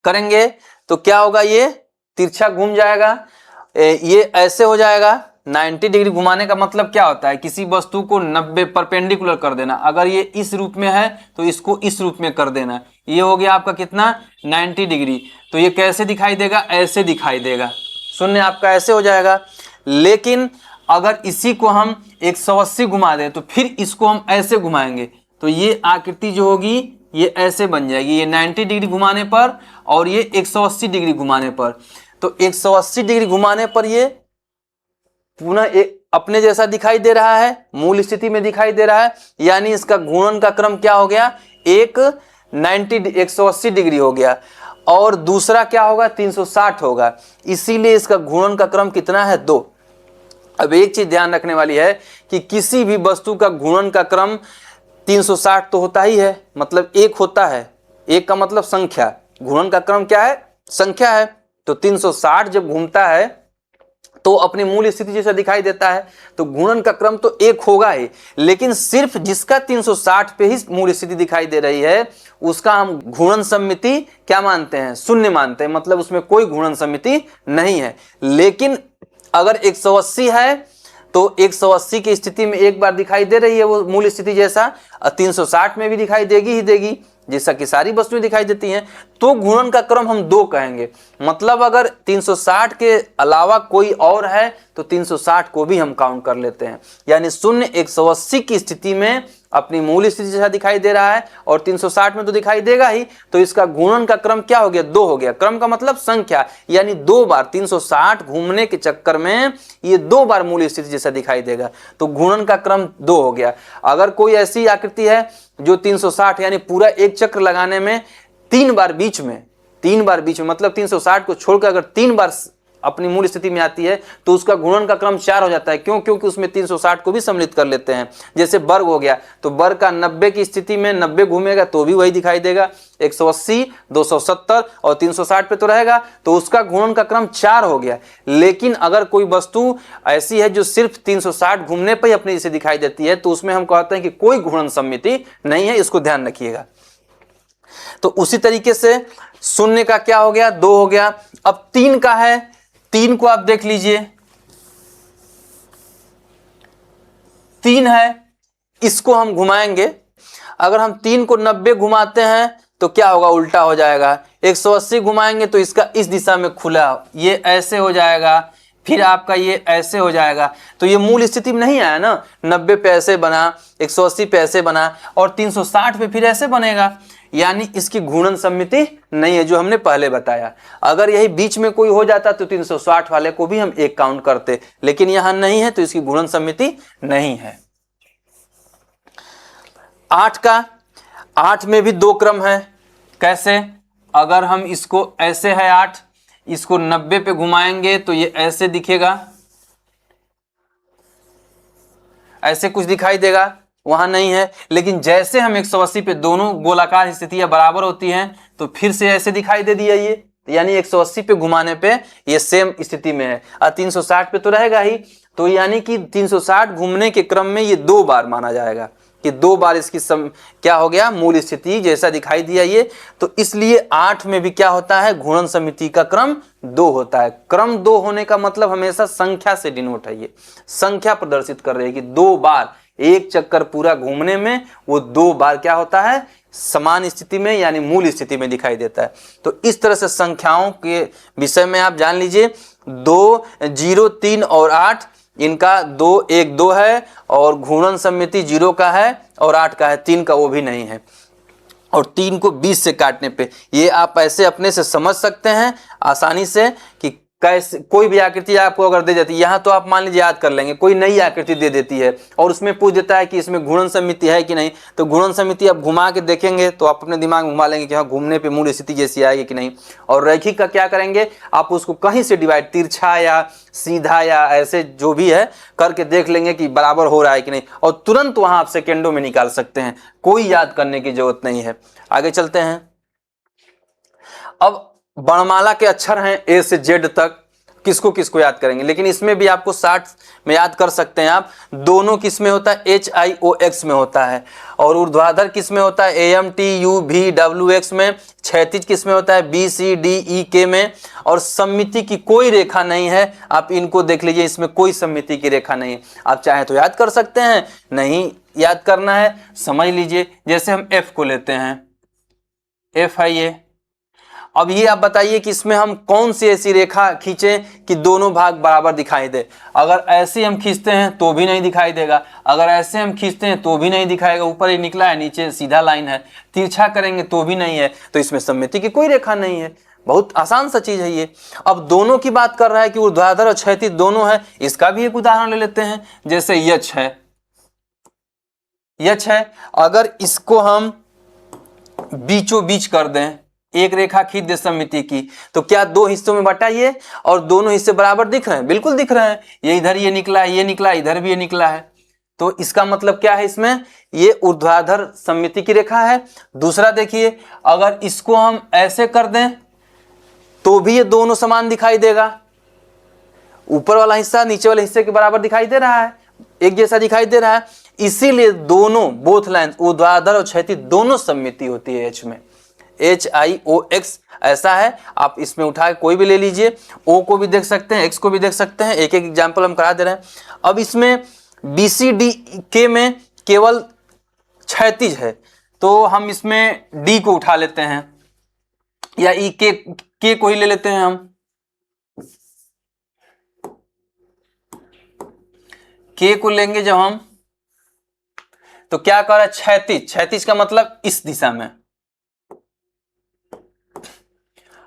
करेंगे तो क्या होगा, ये तिरछा घूम जाएगा, ये ऐसे हो जाएगा। 90 डिग्री घुमाने का मतलब क्या होता है, किसी वस्तु को 90 परपेंडिकुलर कर देना। अगर ये इस रूप में है तो इसको इस रूप में कर देना। ये हो गया आपका कितना, 90 डिग्री। तो ये कैसे दिखाई देगा, ऐसे दिखाई देगा, शून्य आपका ऐसे हो जाएगा। लेकिन अगर इसी को हम 180 घुमा दें तो फिर इसको हम ऐसे घुमाएंगे तो ये आकृति जो होगी ये ऐसे बन जाएगी, ये 90 डिग्री घुमाने पर और ये 180 डिग्री घुमाने पर। तो 180 डिग्री घुमाने पर ये पुनः एक अपने जैसा दिखाई दे रहा है, मूल स्थिति में दिखाई दे रहा है। यानी इसका घूर्णन का क्रम क्या हो गया, एक 180 डिग्री हो गया, और दूसरा क्या होगा, 360 होगा। इसीलिए इसका घूर्णन का क्रम कितना है, 2। अब एक चीज ध्यान रखने वाली है कि किसी भी वस्तु का घूर्णन का क्रम 360 तो होता ही है, मतलब 1 होता है। 1 का मतलब संख्या, घूर्णन का क्रम क्या है, संख्या है। तो 360 जब घूमता है तो अपनी मूल स्थिति जैसा दिखाई देता है, तो घूर्णन का क्रम तो 1 होगा ही। लेकिन सिर्फ जिसका 360 पे ही मूल स्थिति दिखाई दे रही है उसका हम घूर्णन सममिति क्या मानते हैं, शून्य मानते हैं, मतलब उसमें कोई घूर्णन सममिति नहीं है। लेकिन अगर 180 है तो 180 की स्थिति में एक बार दिखाई दे रही है वो मूल स्थिति जैसा, 360 में भी दिखाई देगी ही देगी, जैसा कि सारी वस्तुएं दिखाई देती हैं। तो घूर्णन का क्रम हम 2 कहेंगे। मतलब अगर 360 के अलावा कोई और है तो 360 को भी हम काउंट कर लेते हैं। यानी शून्य 180 की स्थिति में अपनी मूल स्थिति जैसा दिखाई दे रहा है और 360 में तो दिखाई देगा ही, तो इसका घूर्णन का क्रम क्या हो गया, 2 हो गया। क्रम का मतलब संख्या, यानी 2 बार 360 घूमने के चक्कर में ये 2 बार मूल स्थिति जैसा दिखाई देगा, तो घूर्णन का क्रम 2 हो गया। अगर कोई ऐसी आकृति है जो 360 यानी पूरा एक चक्र लगाने में 3 बार बीच में मतलब 360 को छोड़कर अगर 3 बार अपनी मूल स्थिति में आती है तो उसका घूर्णन का क्रम 4 हो जाता है। क्यों, क्योंकि उसमें 360 को भी सम्मिलित कर लेते हैं। जैसे वर्ग हो गया तो वर्ग का 90 की स्थिति में 90 घूमेगा तो भी वही दिखाई देगा, 180 270 और 360 पे तो रहेगा, तो उसका घूर्णन का क्रम 4 हो गया। लेकिन अगर कोई वस्तु ऐसी है जो सिर्फ 360 घूमने पर ही अपने जैसे दिखाई देती है तो उसमें हम कहते हैं कि कोई घूर्णन सममिति नहीं है, इसको ध्यान रखिएगा। तो उसी तरीके से शून्य का क्या हो गया, 2 हो गया। अब 3 का है, 3 को आप देख लीजिए, 3 है, इसको हम घुमाएंगे। अगर हम 3 को 90 घुमाते हैं तो क्या होगा, उल्टा हो जाएगा। 180 घुमाएंगे तो इसका इस दिशा में खुला, ये ऐसे हो जाएगा, फिर आपका ये ऐसे हो जाएगा। तो ये मूल स्थिति में नहीं आया ना, 90 पे ऐसे बना, 180 पे ऐसे बना और 360 पे फिर ऐसे बनेगा। यानी इसकी घूर्णन सममिति नहीं है, जो हमने पहले बताया। अगर यही बीच में कोई हो जाता तो 360 वाले को भी हम 1 काउंट करते, लेकिन यहां नहीं है तो इसकी घूर्णन सममिति नहीं है। 8 में भी 2 क्रम है। कैसे? अगर हम इसको ऐसे है 8, इसको 90 पे घुमाएंगे तो ये ऐसे दिखेगा, ऐसे कुछ दिखाई देगा, वहां नहीं है। लेकिन जैसे हम 180 पे दोनों गोलाकार स्थितियां बराबर होती हैं तो फिर से ऐसे दिखाई दे दिया ये, यानी 180 पे घुमाने पे ये सेम स्थिति में है। और 360 पे तो रहेगा ही, तो यानी कि 360 घूमने के क्रम में ये 2 बार माना जाएगा कि 2 बार इसकी क्या हो गया, मूल स्थिति जैसा दिखाई दिया ये। तो इसलिए 8 में भी क्या होता है, घूर्णन समिति का क्रम 2 होता है। क्रम 2 होने का मतलब हमेशा संख्या से डिनोट है, ये संख्या प्रदर्शित कर रही है कि 2 बार एक चक्कर पूरा घूमने में वो 2 बार क्या होता है, समान स्थिति में यानी मूल स्थिति में दिखाई देता है। तो इस तरह से संख्याओं के विषय में आप जान लीजिए 2, 0, 3 और 8 इनका 2, 1, 2 है, और घूर्णन सममिति 0 का है और 8 का है, 3 का वो भी नहीं है। और 3 को 20 से काटने पे ये आप ऐसे अपने से समझ सकते हैं आसानी से कि कैसे कोई भी आकृति आपको अगर दे देती है, यहाँ तो आप मान लीजिए याद कर लेंगे, कोई नई आकृति दे देती है और उसमें पूछ देता है कि इसमें घूर्णन सममिति है कि नहीं, तो घूर्णन सममिति आप घुमा के देखेंगे तो आप अपने दिमाग में घुमा लेंगे कि हाँ घूमने पे मूल स्थिति जैसी आएगी कि नहीं। और रैखिक का क्या करेंगे, आप उसको कहीं से डिवाइड, तिरछा या सीधा या ऐसे जो भी है करके देख लेंगे कि बराबर हो रहा है कि नहीं, और तुरंत वहां आप सेकेंडों में निकाल सकते हैं, कोई याद करने की जरूरत नहीं है। आगे चलते हैं। अब वर्णमाला के अक्षर हैं ए से जेड तक, किसको किसको याद करेंगे, लेकिन इसमें भी आपको 60 में याद कर सकते हैं आप। दोनों किस में होता है, HIOX में होता है, और ऊर्ध्वाधर किस में होता है, AMTUVWX में। क्षैतिज किस में होता है, BCDEK में। और सममिति की कोई रेखा नहीं है, आप इनको देख लीजिए, इसमें कोई सममिति की रेखा नहीं है। आप चाहे तो याद कर सकते हैं, नहीं याद करना है समझ लीजिए। जैसे हम F को लेते हैं, F है ये। अब ये आप बताइए कि इसमें हम कौन सी ऐसी रेखा खींचें कि दोनों भाग बराबर दिखाई दे। अगर ऐसे हम खींचते हैं तो भी नहीं दिखाई देगा, अगर ऐसे हम खींचते हैं तो भी नहीं दिखाएगा, ऊपर ही निकला है नीचे सीधा लाइन है, तिरछा करेंगे तो भी नहीं है, तो इसमें सममिति की कोई रेखा नहीं है। बहुत आसान सा चीज है ये। अब दोनों की बात कर रहा है कि ऊर्ध्वाधर और क्षैतिज दोनों है, इसका भी एक उदाहरण ले लेते हैं। जैसे यक्ष है, यक्ष है, अगर इसको हम बीचों बीच कर दें, एक रेखा खींच दे सममिति की, तो क्या 2 हिस्सों में बटा ये, और दोनों हिस्से बराबर दिख रहे हैं, बिल्कुल दिख रहे हैं। ये इधर ये निकला है, ये निकला, इधर भी ये निकला है, तो इसका मतलब क्या है, इसमें ये ऊर्ध्वाधर सममिति की रेखा है। दूसरा देखिए, अगर इसको हम ऐसे कर दें तो भी ये दोनों समान दिखाई देगा, ऊपर वाला हिस्सा नीचे वाले हिस्से के बराबर दिखाई दे रहा है, एक जैसा दिखाई दे रहा है। इसीलिए दोनों बोथ लाइन ऊर्ध्वाधर और क्षैतिज दोनों सममिति होती है H में, HIOX ऐसा है। आप इसमें उठा के कोई भी ले लीजिए, O को भी देख सकते हैं, X को भी देख सकते हैं, एक एक एग्जाम्पल हम करा दे रहे हैं। अब इसमें BCDK में केवल क्षैतिज है, तो हम इसमें D को उठा लेते हैं, या K को ही ले लेते हैं हम। K को लेंगे जब हम, तो क्या कर रहा है, क्षैतिज, क्षैतिज का मतलब इस दिशा में।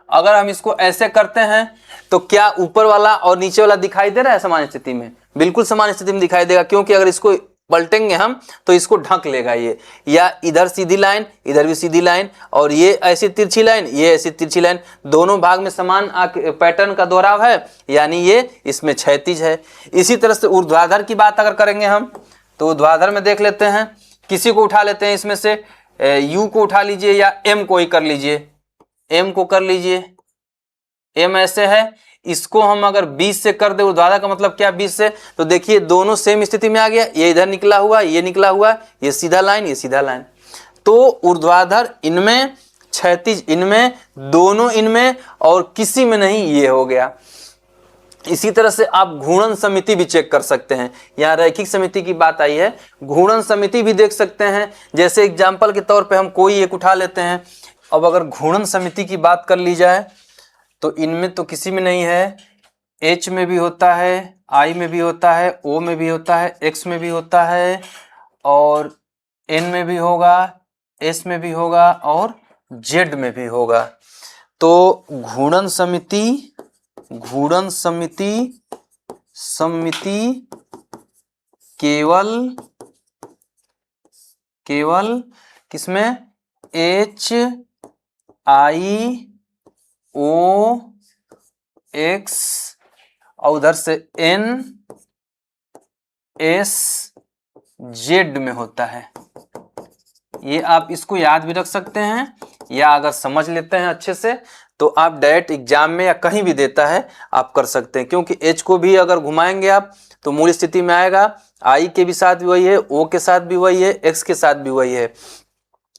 अगर हम इसको ऐसे करते हैं तो क्या ऊपर वाला और नीचे वाला दिखाई दे रहा है समान स्थिति में, बिल्कुल समान स्थिति में दिखाई देगा, क्योंकि अगर इसको पलटेंगे हम तो इसको ढक लेगा ये, या इधर सीधी लाइन इधर भी सीधी लाइन, और ये ऐसी तिरछी लाइन ये ऐसी तिरछी लाइन, दोनों भाग में समान पैटर्न का दोहराव है, यानी ये इसमें क्षैतिज है। इसी तरह से ऊर्ध्वाधर की बात अगर करेंगे हम, तो ऊर्ध्वाधर में देख लेते हैं, किसी को उठा लेते हैं इसमें से, U को उठा लीजिए या M को ही कर लीजिए, M को कर लीजिए, M ऐसे है, इसको हम अगर 20 से कर दे, ऊर्ध्वाधर का मतलब क्या 20 से, तो देखिए दोनों सेम स्थिति में आ गया, ये इधर निकला हुआ ये निकला हुआ, ये सीधा लाइन ये सीधा लाइन। तो ऊर्ध्वाधर इनमें, क्षैतिज इनमें, दोनों इनमें, और किसी में नहीं, ये हो गया। इसी तरह से आप घूर्णन समिति भी चेक कर सकते हैं। यहाँ रैखिक समिति की बात आई है, घूर्णन समिति भी देख सकते हैं। जैसे एग्जाम्पल के तौर पे हम कोई एक उठा लेते हैं। अब अगर घूर्णन समिति की बात कर ली जाए तो इनमें तो किसी में नहीं है, H में भी होता है, I में भी होता है, O में भी होता है, X में भी होता है, और N में भी होगा, S में भी होगा, और Z में भी होगा। तो घूर्णन समिति केवल केवल किसमें, एच आई ओ एक्स और उधर से एन एस जेड में होता है। ये आप इसको याद भी रख सकते हैं, या अगर समझ लेते हैं अच्छे से तो आप डायरेक्ट एग्जाम में या कहीं भी देता है आप कर सकते हैं, क्योंकि एच को भी अगर घुमाएंगे आप तो मूल स्थिति में आएगा। आई के भी साथ भी वही है, ओ के साथ भी वही है, एक्स के साथ भी वही है,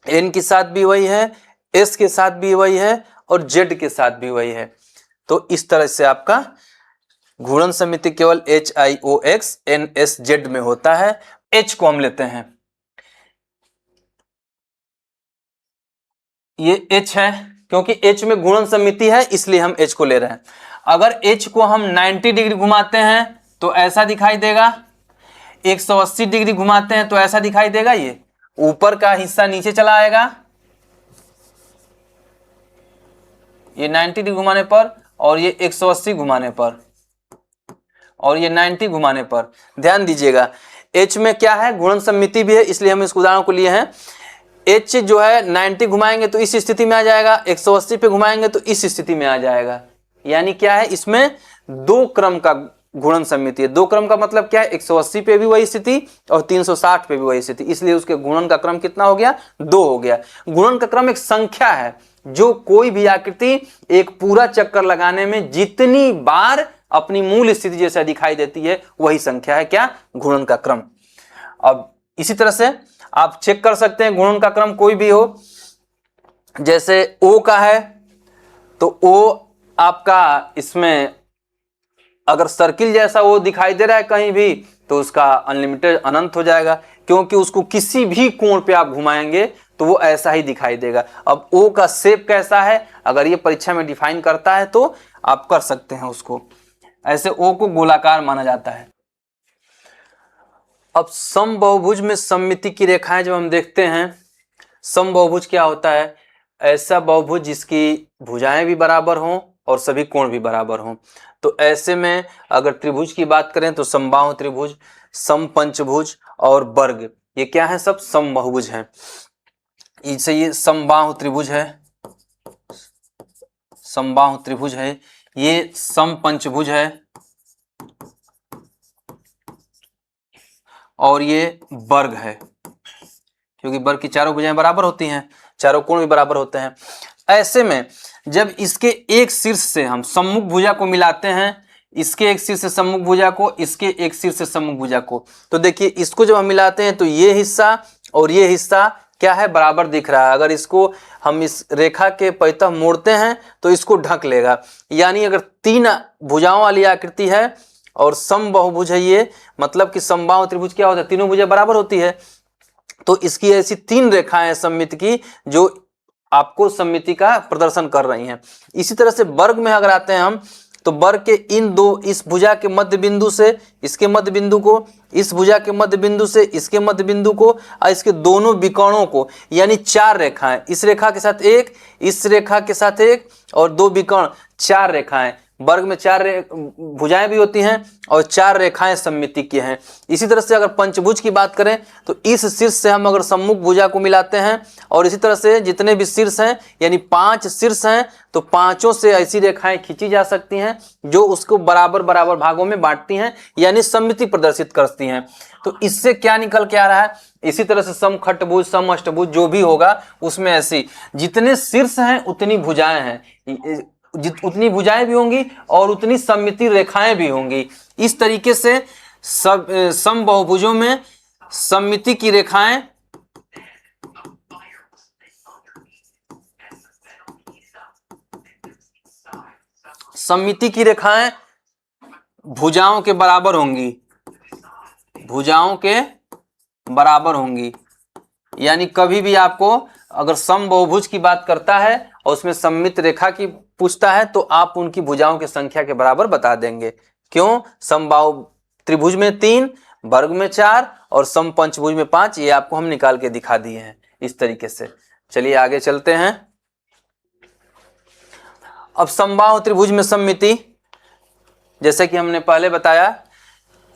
एन के साथ भी वही है, एस के साथ भी वही है और जेड के साथ भी वही है। तो इस तरह से आपका घूर्णन समिति केवल H I O X N S Z में होता है। एच को हम लेते हैं, ये एच है, क्योंकि एच में घूर्णन समिति है इसलिए हम एच को ले रहे हैं। अगर एच को हम 90 डिग्री घुमाते हैं तो ऐसा दिखाई देगा, 180 डिग्री घुमाते हैं तो ऐसा दिखाई देगा, ये ऊपर का हिस्सा नीचे चला आएगा, ये 90 डिग्री घुमाने पर, और ये 180 घुमाने पर, और ये 90 घुमाने पर। ध्यान दीजिएगा एच में क्या है, घूर्णन सममिति भी है इसलिए हम इस उदाहरण को लिए हैं। एच जो है 90 घुमाएंगे तो इस स्थिति में आ जाएगा, 180 पे घुमाएंगे तो इस स्थिति में आ जाएगा। यानी क्या है, इसमें दो क्रम का घूर्णन सममिति है। दो क्रम का मतलब क्या है, 180 पे भी वही स्थिति और 360 पे भी वही स्थिति, इसलिए उसके घूर्णन का क्रम कितना हो गया, 2 हो गया। घूर्णन का क्रम एक संख्या है, जो कोई भी आकृति एक पूरा चक्कर लगाने में जितनी बार अपनी मूल स्थिति जैसा दिखाई देती है वही संख्या है क्या, घूर्णन का क्रम। अब इसी तरह से आप चेक कर सकते हैं घूर्णन का क्रम कोई भी हो, जैसे O का है तो O आपका इसमें अगर सर्किल जैसा वो दिखाई दे रहा है कहीं भी तो उसका अनलिमिटेड अनंत हो जाएगा, क्योंकि उसको किसी भी कोण पे आप घुमाएंगे तो वो ऐसा ही दिखाई देगा। अब O का शेप कैसा है, अगर ये परीक्षा में डिफाइन करता है तो आप कर सकते हैं उसको, ऐसे O को गोलाकार माना जाता है। अब समबाहुभुज में सममिति की रेखाएं जब हम देखते हैं, समबाहुभुज क्या होता है, ऐसा बहुभुज जिसकी भुजाएं भी बराबर हों और सभी कोण भी बराबर हों। तो ऐसे में अगर त्रिभुज की बात करें तो समबाहु त्रिभुज, समपंचभुज और वर्ग, ये क्या है, सब समबाहुभुज हैं। इसे ये समबाहु त्रिभुज है, समबाहु त्रिभुज है, ये समपंचभुज है और ये वर्ग है, क्योंकि वर्ग की चारों भुजाएं बराबर होती हैं, चारों कोण भी बराबर होते हैं। ऐसे में जब इसके एक शीर्ष से हम सम्मुख भुजा को मिलाते हैं, इसके एक शीर्ष से सम्मुख भुजा को, इसके एक शीर्ष से सम्मुख भुजा को, तो देखिए इसको जब हम मिलाते हैं तो ये हिस्सा और ये हिस्सा क्या है, बराबर दिख रहा है। अगर इसको हम इस रेखा के पैतः मोड़ते हैं तो इसको ढक लेगा। यानी अगर तीन भुजाओं वाली आकृति है और समबाहुभुज है ये, मतलब कि समबाहु त्रिभुज क्या होता है, तीनों भुजा बराबर होती है, तो इसकी ऐसी तीन रेखाएं सममिति की जो आपको सममिति का प्रदर्शन कर रही हैं। इसी तरह से वर्ग में अगर आते हैं हम, तो वर्ग के इन दो, इस भुजा के मध्य बिंदु से इसके मध्य बिंदु को, इस भुजा के मध्य बिंदु से इसके मध्य बिंदु को और इसके दोनों विकर्णों को, यानी चार रेखाएं, इस रेखा के साथ एक, इस रेखा के साथ एक और दो विकर्ण, चार रेखाएं। वर्ग में चार भुजाएं भी होती हैं और चार रेखाएं सममिति की हैं। इसी तरह से अगर पंचभुज की बात करें तो इस शीर्ष से हम अगर सम्मुख भुजा को मिलाते हैं और इसी तरह से जितने भी शीर्ष हैं, यानी 5 शीर्ष हैं, तो पांचों से ऐसी रेखाएं खींची जा सकती हैं जो उसको बराबर बराबर भागों में बांटती हैं, यानी सममिति प्रदर्शित करती हैं। तो इससे क्या निकल के आ रहा है, इसी तरह से समखट्टभुज, समअष्टभुज जो भी होगा उसमें ऐसी जितने शीर्ष हैं उतनी भुजाएं हैं, उतनी भुजाएं भी होंगी और उतनी सममिति रेखाएं भी होंगी। इस तरीके से सब समबाहुभुजों में सममिति की रेखाएं भुजाओं के बराबर होंगी, भुजाओं के बराबर होंगी। यानी कभी भी आपको अगर समबाहुभुज की बात करता है और उसमें सममित रेखा की पूछता है तो आप उनकी भुजाओं की संख्या के बराबर बता देंगे। क्यों, समबाहु त्रिभुज में 3, वर्ग में 4 और समपंचभुज में 5, ये आपको हम निकाल के दिखा दिए हैं इस तरीके से। चलिए आगे चलते हैं। अब समबाहु त्रिभुज में सममिति, जैसे कि हमने पहले बताया,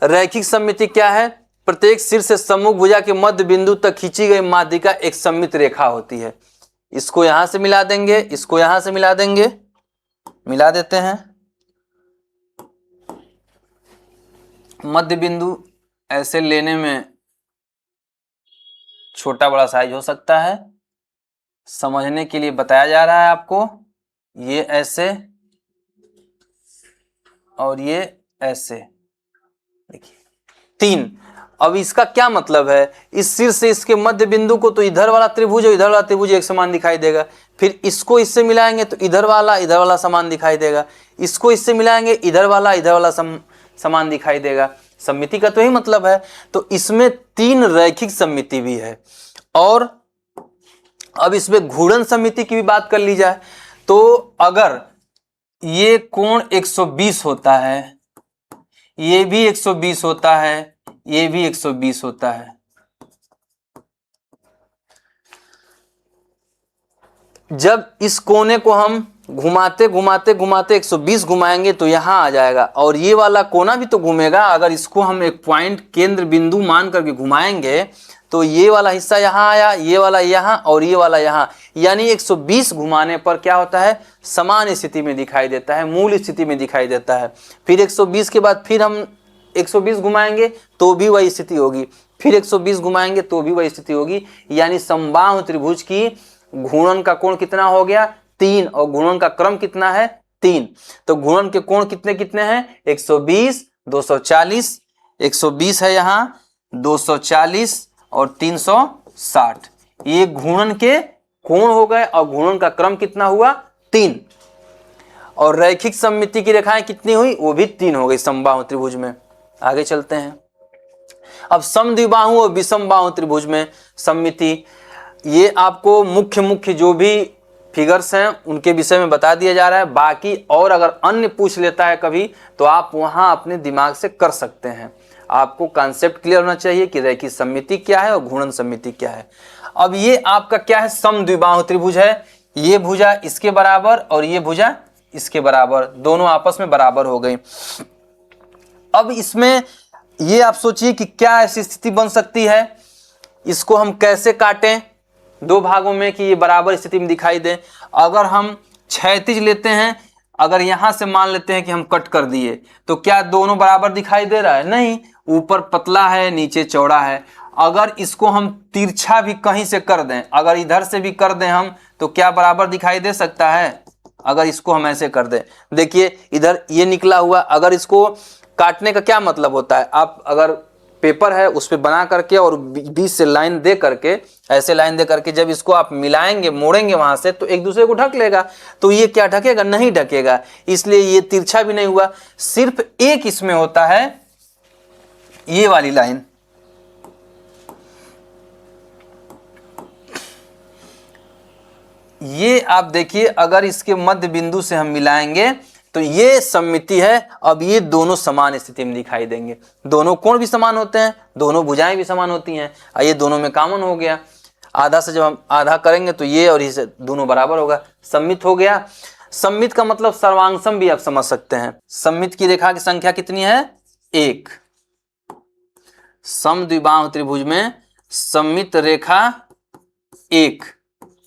रैखिक सममिति क्या है, प्रत्येक शीर्ष से सम्मुख भुजा के मध्य बिंदु तक खींची गई माध्यिका एक सममित रेखा होती है। इसको यहां से मिला देंगे, इसको यहां से मिला देंगे, मिला देते हैं। मध्य बिंदु ऐसे लेने में छोटा बड़ा साइज हो सकता है, समझने के लिए बताया जा रहा है आपको। ये ऐसे और ये ऐसे, देखिए 3। अब इसका क्या मतलब है, इस शीर्ष से इसके मध्य बिंदु को तो इधर वाला त्रिभुज और इधर वाला त्रिभुज एक समान दिखाई देगा, फिर इसको इससे मिलाएंगे तो इधर वाला समान दिखाई देगा, इसको इससे मिलाएंगे इधर वाला समान दिखाई देगा। सममिति का तो ही मतलब है। तो इसमें 3 रैखिक सममिति भी है। और अब इसमें घूर्णन सममिति की भी बात कर ली जाए तो अगर ये कोण 120 होता है, ये भी 120 होता है, ये भी 120 होता है, जब इस कोने को हम घुमाते घुमाते घुमाते 120 घुमाएंगे तो यहां आ जाएगा, और ये वाला कोना भी तो घूमेगा। अगर इसको हम एक पॉइंट केंद्र बिंदु मान करके घुमाएंगे तो ये वाला हिस्सा यहां आया, ये वाला यहां और ये वाला यहां, यानी 120 घुमाने पर क्या होता है, समान स्थिति में दिखाई देता है, मूल स्थिति में दिखाई देता है। फिर 120 के बाद फिर हम 120 घुमाएंगे तो भी वही स्थिति होगी, फिर 120 घुमाएंगे तो भी वही स्थिति होगी। यानी समबाहु त्रिभुज की घूर्णन का कोण कितना हो गया, 3, और घूर्णन का क्रम कितना है, 3। तो घूर्णन के कोण कितने कितने हैं, 120, 240, 120 है यहाँ, 240 और 360, ये घूर्णन के कोण हो गए। और घूर्णन का क्रम कितना हुआ, 3। और रैखिक सममिति की रेखाएं कितनी हुई, वो भी 3 हो गई समबाहु त्रिभुज में। आगे चलते हैं। अब समद्विबाहु और विषमबाहु त्रिभुज में सममिति, ये आपको मुख्य जो भी फिगर्स हैं उनके विषय में बता दिया जा रहा है। बाकी और अगर अन्य पूछ लेता है कभी तो आप वहां अपने दिमाग से कर सकते हैं। आपको कॉन्सेप्ट क्लियर होना चाहिए कि रैखिक सममिति क्या है और घूर्णन सममिति क्या है। अब ये आपका क्या है, समद्विबाहु त्रिभुज है। ये भुजा इसके बराबर और ये भुजा इसके बराबर, दोनों आपस में बराबर हो गई। अब इसमें ये आप सोचिए कि क्या ऐसी स्थिति बन सकती है, इसको हम कैसे काटें 2 भागों में कि ये बराबर स्थिति में दिखाई दे। अगर हम क्षैतिज लेते हैं, अगर यहां से मान लेते हैं कि हम कट कर दिए तो क्या दोनों बराबर दिखाई दे रहा है, नहीं, ऊपर पतला है नीचे चौड़ा है। अगर इसको हम तिरछा भी कहीं से कर दें, अगर इधर से भी कर दें हम, तो क्या बराबर दिखाई दे सकता है। अगर इसको हम ऐसे कर दें, देखिए इधर ये निकला हुआ, अगर इसको काटने का क्या मतलब होता है, आप अगर पेपर है उस पे बना करके और बीच से लाइन दे करके, ऐसे लाइन दे करके जब इसको आप मिलाएंगे मोड़ेंगे वहां से तो एक दूसरे को ढक लेगा। तो ये क्या ढकेगा, नहीं ढकेगा, इसलिए ये तिरछा भी नहीं हुआ। सिर्फ एक इसमें होता है ये वाली लाइन, ये आप देखिए अगर इसके मध्य बिंदु से हम मिलाएंगे तो ये सममिति है। अब ये दोनों समान स्थिति में दिखाई देंगे, दोनों कोण भी समान होते हैं, दोनों भुजाएं भी समान होती हैं, ये दोनों में कॉमन हो गया। आधा से जब हम आधा करेंगे तो ये और इसे दोनों बराबर होगा, सममित हो गया। सममित का मतलब सर्वांगसम भी आप समझ सकते हैं। सममित की रेखा की संख्या कितनी है, 1। समद्विबाहु त्रिभुज में सममित रेखा 1,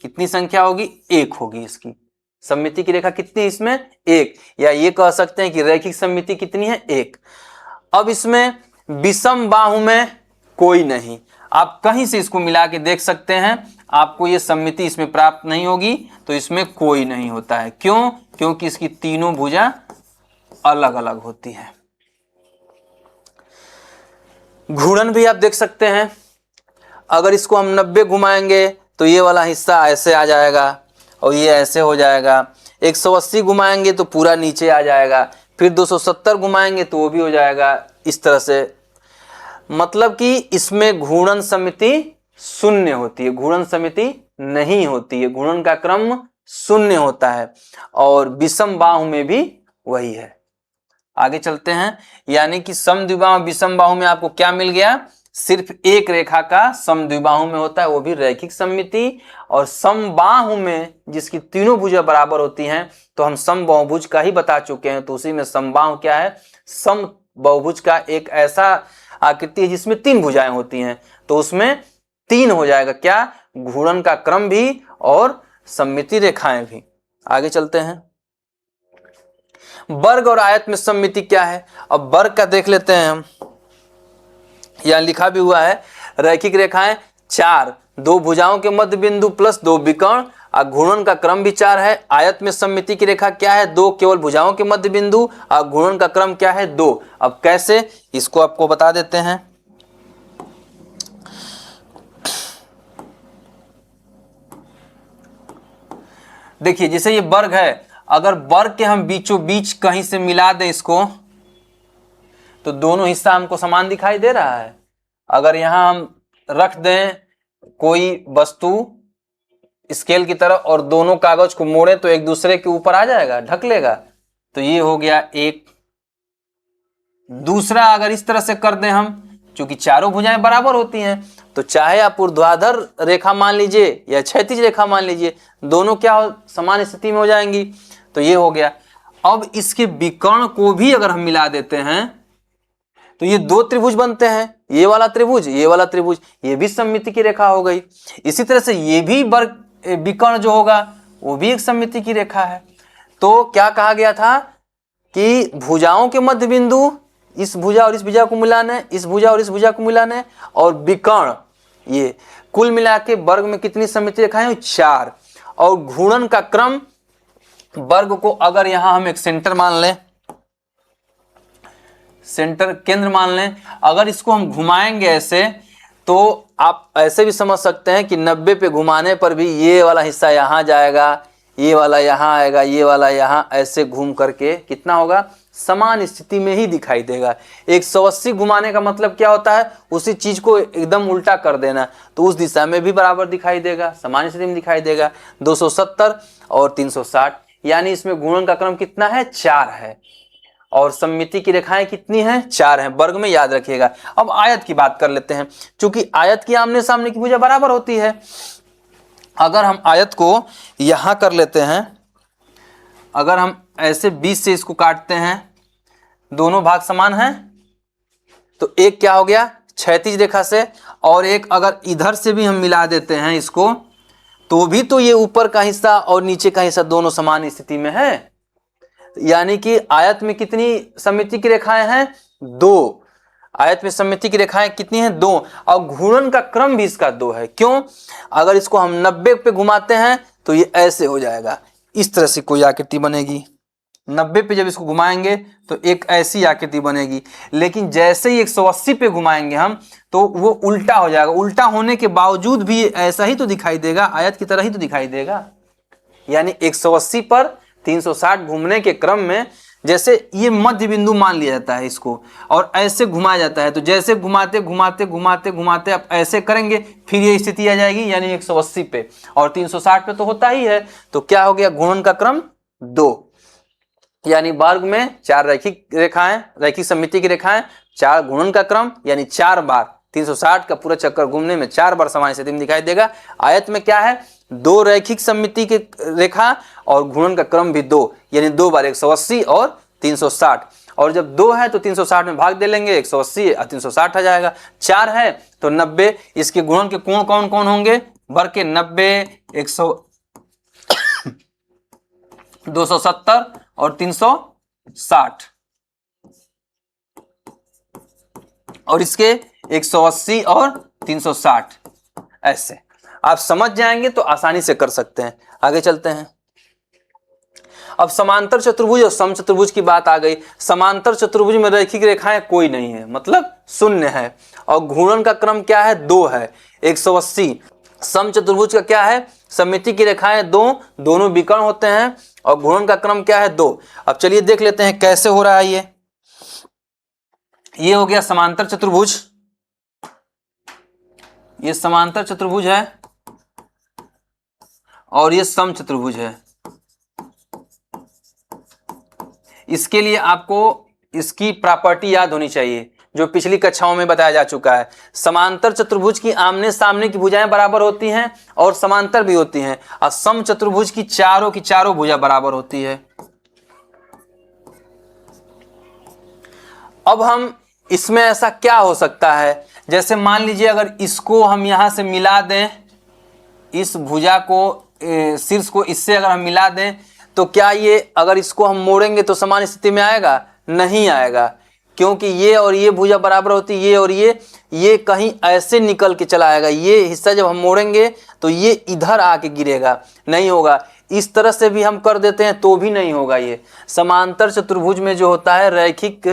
कितनी संख्या होगी, 1 होगी। इसकी सममिति की रेखा कितनी, इसमें 1, या ये कह सकते हैं कि रैखिक सममिति कितनी है, 1। अब इसमें विषम बाहु में कोई नहीं, आप कहीं से इसको मिला के देख सकते हैं, आपको ये सममिति इसमें प्राप्त नहीं होगी। तो इसमें कोई नहीं होता है, क्यों, क्योंकि इसकी तीनों भुजा अलग अलग होती है। घूर्णन भी आप देख सकते हैं, अगर इसको हम 90 घुमाएंगे तो ये वाला हिस्सा ऐसे आ जाएगा और ये ऐसे हो जाएगा। 180 घुमाएंगे तो पूरा नीचे आ जाएगा, फिर 270 घुमाएंगे तो वो भी हो जाएगा इस तरह से। मतलब कि इसमें घूर्णन सममिति 0 होती है, घूर्णन सममिति नहीं होती है, घूर्णन का क्रम 0 होता है। और विषम बाहु में भी वही है। आगे चलते हैं, यानी कि समद्विबाहु विषम बाहु में आपको क्या मिल गया, सिर्फ एक रेखा का समद्विबाहु में होता है, वो भी रैखिक सममिति। और समबाहु में जिसकी तीनों भुजा बराबर होती हैं, तो हम समबाहुभुज का ही बता चुके हैं। तो उसी में समबाहु क्या है, समबाहुभुज का एक ऐसा आकृति है जिसमें 3 भुजाएं होती हैं, तो उसमें 3 हो जाएगा क्या, घूर्णन का क्रम भी और सममिति रेखाएं भी। आगे चलते हैं, वर्ग और आयत में सममिति क्या है। अब वर्ग का देख लेते हैं हम, यहां लिखा भी हुआ है रैखिक रेखाएं 4, 2 भुजाओं के मध्य बिंदु प्लस 2 विकर्ण, और घूर्णन का क्रम भी 4 है। आयत में सममिति की रेखा क्या है, 2 केवल भुजाओं के मध्य बिंदु, और घूर्णन का क्रम क्या है 2। अब कैसे, इसको आपको बता देते हैं। देखिए जैसे ये वर्ग है, अगर वर्ग के हम बीचों बीच कहीं से मिला दें इसको, तो दोनों हिस्सा हमको समान दिखाई दे रहा है। अगर यहां हम रख दें कोई वस्तु स्केल की तरह और दोनों कागज को मोड़े तो एक दूसरे के ऊपर आ जाएगा, ढक लेगा, तो ये हो गया एक। दूसरा अगर इस तरह से कर दें हम, चूंकि चारों भुजाएं बराबर होती हैं, तो चाहे आप ऊर्ध्वाधर रेखा मान लीजिए या क्षैतिज रेखा मान लीजिए, दोनों क्या समान स्थिति में हो जाएंगी, तो ये हो गया। अब इसके विकर्ण को भी अगर हम मिला देते हैं तो ये 2 त्रिभुज बनते हैं, ये वाला त्रिभुज, ये वाला त्रिभुज, ये भी सममिति की रेखा हो गई। इसी तरह से ये भी वर्ग विकर्ण जो होगा वो भी एक सममिति की रेखा है। तो क्या कहा गया था कि भुजाओं के मध्य बिंदु इस भुजा और इस भुजा को मिलाना है, इस भुजा और इस भुजा को मिलाना है, और विकर्ण, ये कुल मिला के वर्ग में कितनी सममिति रेखाएं, 4। और घूर्णन का क्रम, वर्ग को अगर यहां हम एक सेंटर मान लें, सेंटर केंद्र मान लें, अगर इसको हम घुमाएंगे ऐसे, तो आप ऐसे भी समझ सकते हैं कि 90 पे घुमाने पर भी ये वाला हिस्सा यहां जाएगा, ये वाला यहां आएगा, ये वाला यहां, ऐसे घूम करके कितना होगा, समान स्थिति में ही दिखाई देगा। 180 घुमाने का मतलब क्या होता है, उसी चीज को एकदम उल्टा कर देना, तो उस दिशा में भी बराबर दिखाई देगा, समान स्थिति में दिखाई देगा। 270 और 360, यानी इसमें घूर्णन का क्रम कितना है, 4 है, और सममिति की रेखाएं कितनी हैं, 4 हैं, वर्ग में याद रखिएगा। अब आयत की बात कर लेते हैं, क्योंकि आयत की आमने सामने की भुजा बराबर होती है। अगर हम आयत को यहां कर लेते हैं, अगर हम ऐसे 20 से इसको काटते हैं, दोनों भाग समान हैं, तो एक क्या हो गया, क्षैतिज रेखा से, और एक अगर इधर से भी हम मिला देते हैं इसको, तो भी तो ये ऊपर का हिस्सा और नीचे का हिस्सा दोनों समान स्थिति में है। यानी कि आयत में कितनी सममिति की रेखाएं हैं, 2। आयत में सममिति की रेखाएं कितनी हैं, 2, और घूर्णन का क्रम भी इसका 2 है। क्यों, अगर इसको हम 90 पे घुमाते हैं तो ये ऐसे हो जाएगा, इस तरह से कोई आकृति बनेगी। 90 पे जब इसको घुमाएंगे तो एक ऐसी आकृति बनेगी, लेकिन जैसे ही 180 पे घुमाएंगे हम तो वो उल्टा हो जाएगा। उल्टा होने के बावजूद भी ऐसा ही तो दिखाई देगा, आयत की तरह ही तो दिखाई देगा। यानी 180 पर 360 घूमने के क्रम में, जैसे ये मध्य बिंदु मान लिया जाता है इसको, और ऐसे घुमाया जाता है, तो जैसे घुमाते घुमाते घुमाते घुमाते आप ऐसे करेंगे, फिर ये स्थिति आ जाएगी, यानी 180 पे, और 360 पे तो होता ही है। तो क्या हो गया, घूर्णन का क्रम 2, यानी वर्ग में 4 रैखिक रेखाएं, रैखिक सममिति की रेखाएं, 4 घूर्णन का क्रम, यानी 4 बार 360 का पूरा चक्कर घूमने में 4 बार समान स्थिति में दिखाई देगा। आयत में क्या है, 2 रैखिक सममिति की रेखा और घूर्णन का क्रम भी 2, यानी 2 बार 180 और 360, और जब 2 है तो 360 में भाग दे लेंगे, 180 और 360 आ जाएगा। 4 है तो 90, इसके गुणन के कोण कौन कौन होंगे, वर्ग के 90, 270 और 360, और इसके 180 और 360, ऐसे आप समझ जाएंगे तो आसानी से कर सकते हैं। आगे चलते हैं। अब समांतर चतुर्भुज और समचतुर्भुज की बात आ गई। समांतर चतुर्भुज में रैखिक रेखाएं कोई नहीं है, मतलब शून्य है, और घूर्णन का क्रम क्या है, 2 है, 180। समचतुर्भुज का क्या है, सममिति की रेखाएं 2, दोनों विकर्ण होते हैं, और घूर्णन का क्रम क्या है, 2। अब चलिए देख लेते हैं कैसे हो रहा है। ये हो गया समांतर चतुर्भुज, ये समांतर चतुर्भुज है, और ये समचतुर्भुज है। इसके लिए आपको इसकी प्रॉपर्टी याद होनी चाहिए, जो पिछली कक्षाओं में बताया जा चुका है। समांतर चतुर्भुज की आमने सामने की भुजाएं बराबर होती हैं और समांतर भी होती हैं, और समचतुर्भुज की चारों भुजा बराबर होती है। अब हम इसमें ऐसा क्या हो सकता है, जैसे मान लीजिए अगर इसको हम यहाँ से मिला दें, इस भुजा को शीर्ष को इससे अगर हम मिला दें, तो क्या ये अगर इसको हम मोड़ेंगे तो समान स्थिति में आएगा? नहीं आएगा, क्योंकि ये और ये भुजा बराबर होती, ये और ये कहीं ऐसे निकल के चला आएगा। ये हिस्सा जब हम मोड़ेंगे तो ये इधर आके गिरेगा, नहीं होगा। इस तरह से भी हम कर देते हैं तो भी नहीं होगा। ये समांतर चतुर्भुज में जो होता है रैखिक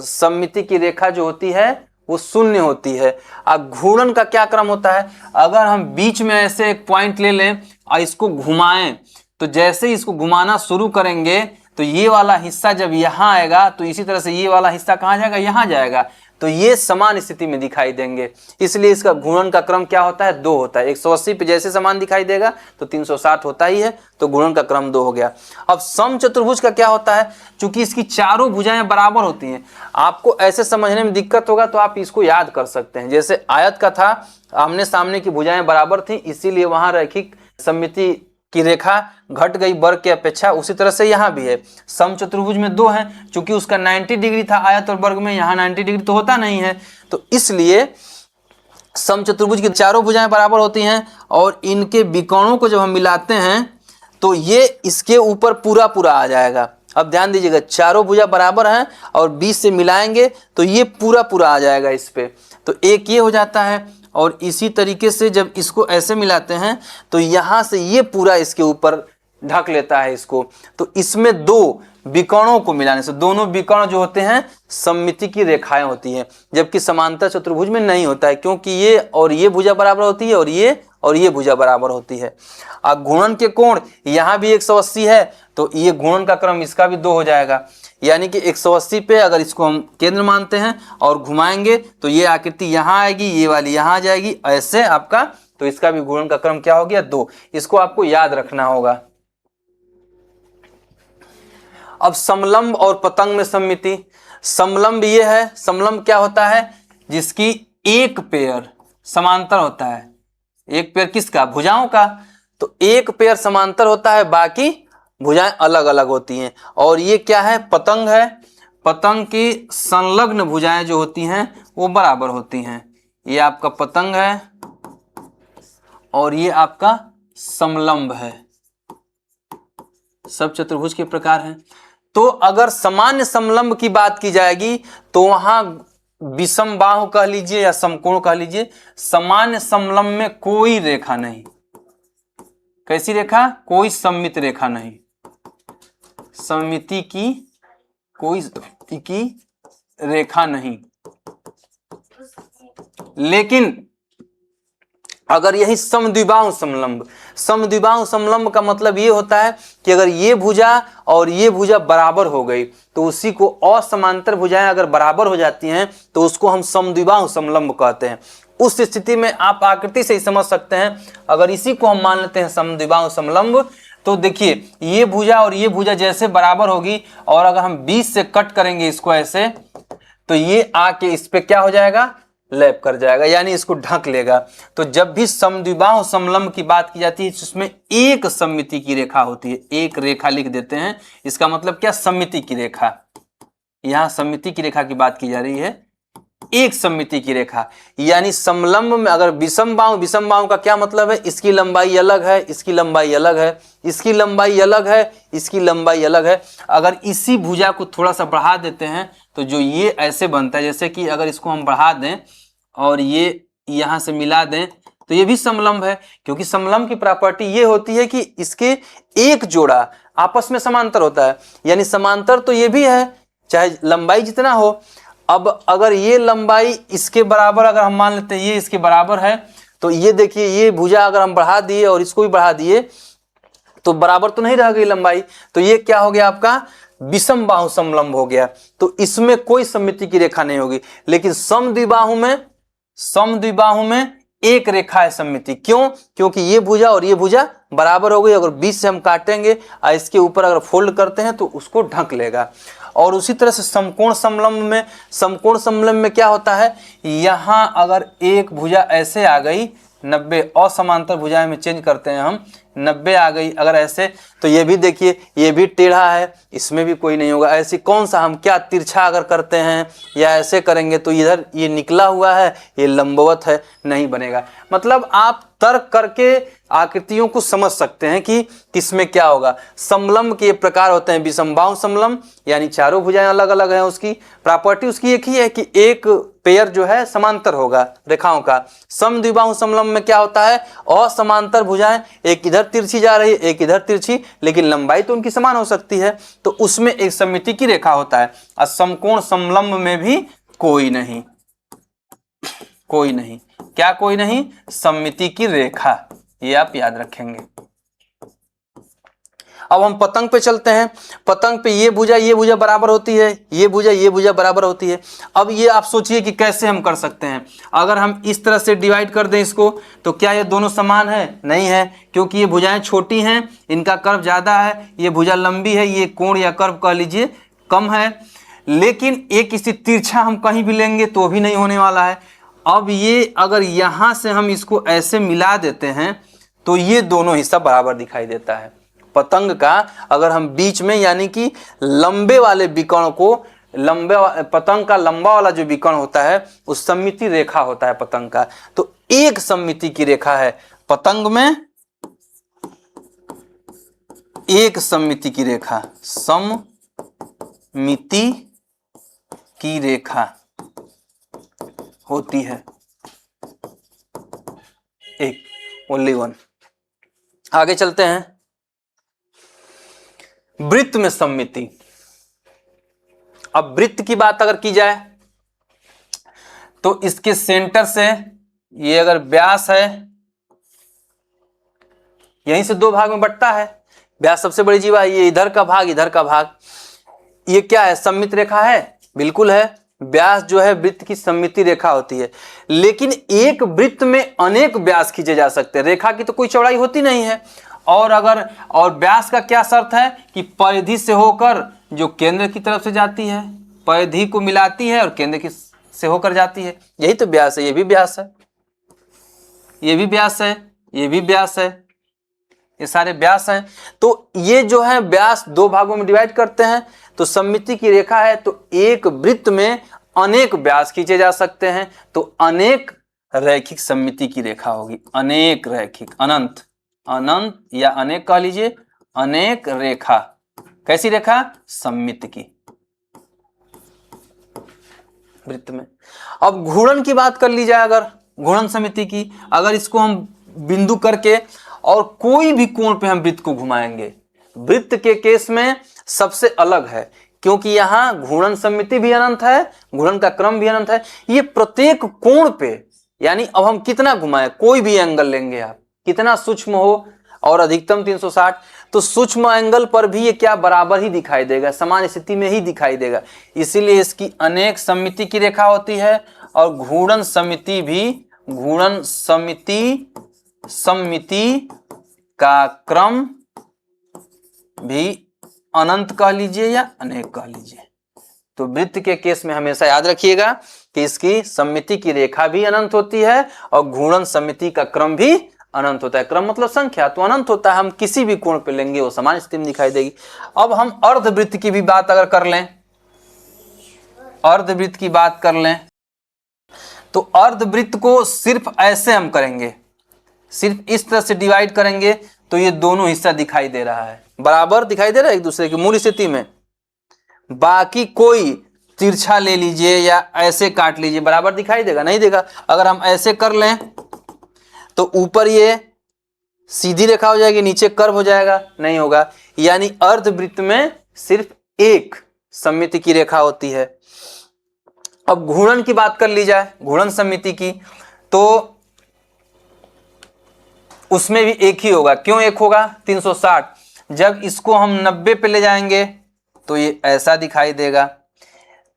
सममिति की रेखा जो होती है वो शून्य होती है। अब घूर्णन का क्या क्रम होता है, अगर हम बीच में ऐसे एक पॉइंट ले लें और इसको घुमाएं, तो जैसे ही इसको घुमाना शुरू करेंगे तो ये वाला हिस्सा जब यहाँ आएगा तो इसी तरह से ये वाला हिस्सा कहाँ जाएगा? यहाँ जाएगा। तो ये समान स्थिति में दिखाई देंगे, इसलिए इसका घूर्णन का क्रम क्या होता है? 2 होता है। 180 पे जैसे समान दिखाई देगा तो 360 होता ही है, तो घूर्णन का क्रम 2 हो गया। अब समचतुर्भुज का क्या होता है? चूंकि इसकी चारों भुजाएं बराबर होती हैं, आपको ऐसे समझने में दिक्कत होगा तो आप इसको याद कर सकते हैं। जैसे आयत का था, आमने सामने की भुजाएं बराबर थी, इसीलिए वहां रैखिक सममिति की रेखा घट गई वर्ग की अपेक्षा। उसी तरह से यहाँ भी है, समचतुर्भुज में 2 हैं, चूंकि उसका 90 डिग्री था आयत और वर्ग में, यहाँ 90 डिग्री तो होता नहीं है, तो इसलिए समचतुर्भुज की चारों भुजाएं बराबर होती हैं और इनके विकर्णों को जब हम मिलाते हैं तो ये इसके ऊपर पूरा पूरा आ जाएगा। अब ध्यान दीजिएगा, चारों भुजा बराबर हैं और 20 से मिलाएंगे तो ये पूरा पूरा आ जाएगा इस पे, तो एक ये हो जाता है। और इसी तरीके से जब इसको ऐसे मिलाते हैं तो यहाँ से ये पूरा इसके ऊपर ढक लेता है इसको। तो इसमें 2 विकर्णों को मिलाने से, दोनों विकर्ण जो होते हैं सममिति की रेखाएं होती हैं, जबकि समांतर चतुर्भुज में नहीं होता है, क्योंकि ये और ये भुजा बराबर होती है और ये भुजा बराबर होती है। अब घूर्णन के कोण यहाँ भी 180 है, तो ये घूर्णन का क्रम इसका भी 2 हो जाएगा। यानी कि 180 पे अगर इसको हम केंद्र मानते हैं और घुमाएंगे तो ये आकृति यहाँ आएगी, ये वाली यहाँ आ जाएगी, ऐसे आपका, तो इसका भी घूर्णन का क्रम क्या हो गया? 2। इसको आपको याद रखना होगा। अब समलंब और पतंग में सममिति। समलंब ये है, समलंब क्या होता है? जिसकी एक पेयर समांतर होता है। एक पेयर किसका? भुजाओं का। तो एक पेयर समांतर होता है, बाकी भुजाएं अलग अलग होती हैं। और ये क्या है? पतंग है। पतंग की संलग्न भुजाएं जो होती हैं वो बराबर होती हैं। ये आपका पतंग है और ये आपका समलंब है। सब चतुर्भुज के प्रकार हैं। तो अगर सामान्य समलंब की बात की जाएगी तो वहां विषम बाहु कह लीजिए या समकोण कह लीजिए, सामान्य समलंब में कोई रेखा नहीं। कैसी रेखा? कोई सममित रेखा नहीं, सममिति की कोई की रेखा नहीं। लेकिन अगर यही समद्विबाहु समलंब, समद्विबाहु समलंब का मतलब ये होता है कि अगर ये भुजा और ये भुजा बराबर हो गई तो उसी को असमांतर भुजाएं अगर बराबर हो जाती हैं तो उसको हम समद्विबाहु समलंब कहते हैं। उस स्थिति में आप आकृति से ही समझ सकते हैं। अगर इसी को हम मान लेते हैं समद्विबाहु समलंब, तो देखिए ये भुजा और ये भुजा जैसे बराबर होगी और अगर हम 20 से कट करेंगे इसको ऐसे, तो ये आके इस पे क्या हो जाएगा? लैप कर जाएगा, यानी इसको ढक लेगा। तो जब भी समद्विबाहु समलंब की बात की जाती है उसमें एक सममिति की रेखा होती है। एक रेखा लिख देते हैं, इसका मतलब क्या? सममिति की रेखा। यहाँ सममिति की रेखा की बात की जा रही है, एक सममिति की रेखा। यानी समलंब में अगर विषम बाहु का क्या मतलब है? इसकी लंबाई अलग है, इसकी लंबाई अलग है, इसकी लंबाई अलग है, इसकी लंबाई अलग है। अगर इसी भुजा को थोड़ा सा बढ़ा देते हैं तो जो ये ऐसे बनता है, जैसे कि अगर इसको हम बढ़ा दें और ये यहाँ से मिला दें तो ये भी समलंब है, क्योंकि समलंब की प्रॉपर्टी ये होती है कि इसके एक जोड़ा आपस में समांतर होता है। यानी समांतर तो ये भी है, चाहे लंबाई जितना हो। अब अगर ये लंबाई इसके बराबर अगर हम मान लेते हैं ये इसके बराबर है, तो ये देखिए ये भुजा अगर हम बढ़ा दिए और इसको भी बढ़ा दिए तो बराबर तो नहीं रह गई लंबाई, तो ये क्या हो गया? आपका विषम बाहु समलंब हो गया। तो इसमें कोई सममिति की रेखा नहीं होगी। लेकिन समद्विबाहु में एक रेखा है सममिति। क्यों? क्योंकि ये भुजा और ये भुजा बराबर हो गई। अगर 20 से हम काटेंगे और इसके ऊपर अगर फोल्ड करते हैं तो उसको ढक लेगा। और उसी तरह से समकोण समलंब में क्या होता है? यहाँ अगर एक भुजा ऐसे आ गई, 90 असमांतर भुजाएं में चेंज करते हैं हम, 90 आ गई। अगर ऐसे तो ये भी देखिए, ये भी टेढ़ा है, इसमें भी कोई नहीं होगा। ऐसी कौन सा हम क्या तिरछा अगर करते हैं या ऐसे करेंगे तो इधर ये निकला हुआ है, ये लंबवत है, नहीं बनेगा। मतलब आप तर्क करके आकृतियों को समझ सकते हैं कि किसमें क्या होगा। समलंब के प्रकार होते हैं, विषमबाहु समलंब, यानी चारों भुजाएं अलग अलग हैं। उसकी प्रॉपर्टी उसकी एक ही है कि एक पेयर जो है समांतर होगा रेखाओं का। समद्विबाहु समलंब में क्या होता है, असमांतर भुजाएं, एक इधर तिरछी जा रही है, एक इधर तिरछी, लेकिन लंबाई तो उनकी समान हो सकती है, तो उसमें एक सममिति की रेखा होता है। और समकोण समलंब में भी कोई नहीं, कोई नहीं, क्या कोई नहीं, सममिति की रेखा, ये आप याद रखेंगे। अब हम पतंग पे चलते हैं। पतंग पे ये भुजा बराबर होती है, ये भुजा बराबर होती है। अब ये आप सोचिए कि कैसे हम कर सकते हैं। अगर हम इस तरह से डिवाइड कर दें इसको, तो क्या ये दोनों समान है? नहीं है, क्योंकि ये भुजाएं छोटी हैं, इनका कर्व ज्यादा है, ये भुजा लंबी है, ये कोण या कर्व कह लीजिए कम है। लेकिन एक इसी तिरछा हम कहीं भी लेंगे तो भी नहीं होने वाला है। अब ये अगर यहां से हम इसको ऐसे मिला देते हैं तो ये दोनों हिस्सा बराबर दिखाई देता है। पतंग का अगर हम बीच में यानी कि लंबे वाले विकर्ण को, पतंग का लंबा वाला जो विकर्ण होता है उस सममिति रेखा होता है पतंग का, तो एक सममिति की रेखा है पतंग में, एक सममिति की रेखा, सममिति की रेखा होती है, एक, ओनली वन। आगे चलते हैं। वृत्त में सममिति। अब वृत्त की बात अगर की जाए तो इसके सेंटर से ये अगर व्यास है, यहीं से दो भाग में बंटता है। व्यास सबसे बड़ी जीवा है, ये इधर का भाग, इधर का भाग, ये क्या है, सममित रेखा है, बिल्कुल है। व्यास जो है वृत्त की सममिति रेखा होती है। लेकिन एक वृत्त में अनेक व्यास खींचे जा सकते हैं, रेखा की तो कोई चौड़ाई होती नहीं है। और व्यास का क्या शर्त है कि परिधि से होकर जो केंद्र की तरफ से जाती है, परिधि को मिलाती है और केंद्र की से होकर जाती है, यही तो व्यास है। ये भी व्यास है, ये भी व्यास है, ये भी व्यास है, ये सारे व्यास हैं। तो ये जो है व्यास दो भागों में डिवाइड करते हैं, तो सममिति की रेखा है, तो एक वृत्त में अनेक व्यास खींचे जा सकते हैं, तो अनेक रैखिक सममिति की रेखा होगी। अनेक रैखिक, अनंत, अनंत या अनेक कह लीजिए, अनेक रेखा, कैसी रेखा, सममित की वृत्त में। अब घूर्णन की बात कर ली जाए, अगर घूर्णन समिति की, अगर इसको हम बिंदु करके और कोई भी कोण पे हम वृत्त को घुमाएंगे, वृत्त के केस में सबसे अलग है, क्योंकि यहां घूर्णन समिति भी अनंत है, घूर्णन का क्रम भी अनंत है। ये प्रत्येक कोण पे, यानी अब हम कितना घुमाएं, कोई भी एंगल लेंगे आप, कितना सूक्ष्म हो और अधिकतम 360, तो सूक्ष्म एंगल पर भी ये क्या बराबर ही दिखाई देगा, समान स्थिति में ही दिखाई देगा। इसीलिए इसकी अनेक सममिति की रेखा होती है। और घूर्णन समिति भी, घूर्णन सममिति का क्रम भी अनंत कह लीजिए या अनेक कह लीजिए। तो वृत्त के केस में हमेशा याद रखिएगा कि इसकी सममिति की रेखा भी अनंत होती है और घूर्णन सममिति का क्रम भी अनंत होता है। क्रम मतलब संख्या, तो अनंत होता है। हम किसी भी कोण पे लेंगे वो समान स्थिति में दिखाई देगी। अब हम अर्धवृत्त की भी बात अगर कर लें, अर्धवृत्त की बात कर लें, तो अर्धवृत्त को सिर्फ ऐसे हम करेंगे, सिर्फ इस तरह से डिवाइड करेंगे, तो ये दोनों हिस्सा दिखाई दे रहा है, बराबर दिखाई दे रहा है एक दूसरे की मूल स्थिति में। बाकी कोई तिरछा ले लीजिए या ऐसे काट लीजिए, बराबर दिखाई देगा, नहीं देगा। अगर हम ऐसे कर लें तो ऊपर ये सीधी रेखा हो जाएगी, नीचे कर्व हो जाएगा, नहीं होगा। यानी अर्धवृत्त में सिर्फ एक सममिति की रेखा होती है। अब घूर्णन की बात कर ली जाए, घूर्णन सममिति की, तो उसमें भी एक ही होगा। क्यों एक होगा, 360। जब इसको हम 90 पे ले जाएंगे तो ये ऐसा दिखाई देगा,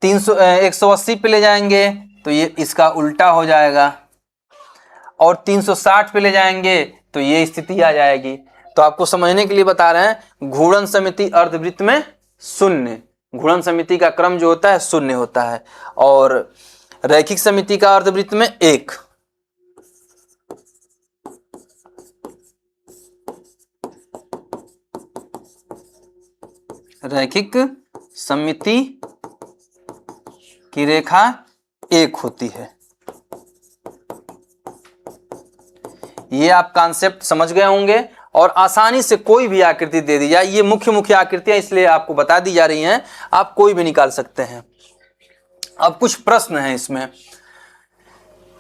180 पे ले जाएंगे तो ये इसका उल्टा हो जाएगा, और 360 पे ले जाएंगे तो ये स्थिति आ जाएगी। तो आपको समझने के लिए बता रहे हैं, घूर्णन समिति अर्धवृत्त में शून्य, घूर्णन समिति का क्रम जो होता है शून्य होता है, और रैखिक समिति का अर्धवृत्त में एक। रैखिक सममिति की रेखा एक होती है। ये आप कॉन्सेप्ट समझ गए होंगे और आसानी से कोई भी आकृति दे दी जाए, ये मुख्य मुख्य आकृतियां इसलिए आपको बता दी जा रही हैं, आप कोई भी निकाल सकते हैं। अब कुछ प्रश्न हैं इसमें।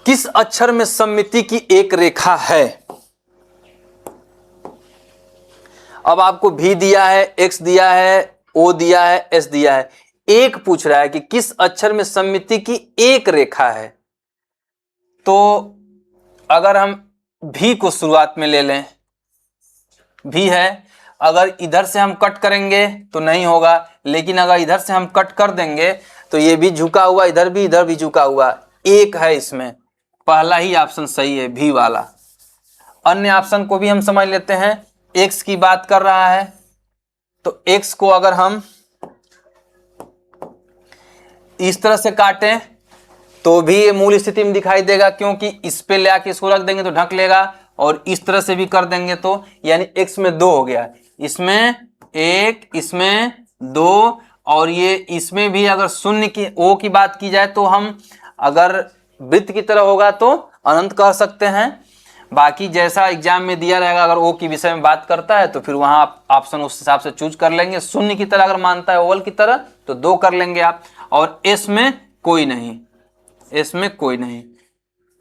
किस अक्षर में सममिति की एक रेखा है? अब आपको V दिया है, X दिया है, O दिया है, S दिया है। एक पूछ रहा है कि किस अक्षर में सममिति की एक रेखा है। तो अगर हम V को शुरुआत में ले लें, V है, अगर इधर से हम कट करेंगे तो नहीं होगा, लेकिन अगर इधर से हम कट कर देंगे तो ये भी झुका हुआ, इधर भी झुका हुआ, एक है इसमें। पहला ही ऑप्शन सही है, V वाला। अन्य ऑप्शन को भी हम समझ लेते हैं। X की बात कर रहा है तो X को अगर हम इस तरह से काटें तो भी ये मूल स्थिति में दिखाई देगा, क्योंकि इस पे ले आके इसको रख देंगे तो ढक लेगा, और इस तरह से भी कर देंगे तो यानी X में 2 हो गया, इसमें 1, इसमें 2, और ये इसमें भी अगर शून्य की O की बात की जाए तो हम अगर वृत्त की तरह होगा तो अनंत कह सकते हैं। बाकी जैसा एग्जाम में दिया रहेगा, अगर O के विषय में बात करता है तो फिर वहां आप ऑप्शन उस हिसाब से चूज कर लेंगे। शून्य की तरह अगर मानता है ओवल की तरह तो 2 कर लेंगे आप, और S में कोई नहीं, S में कोई नहीं।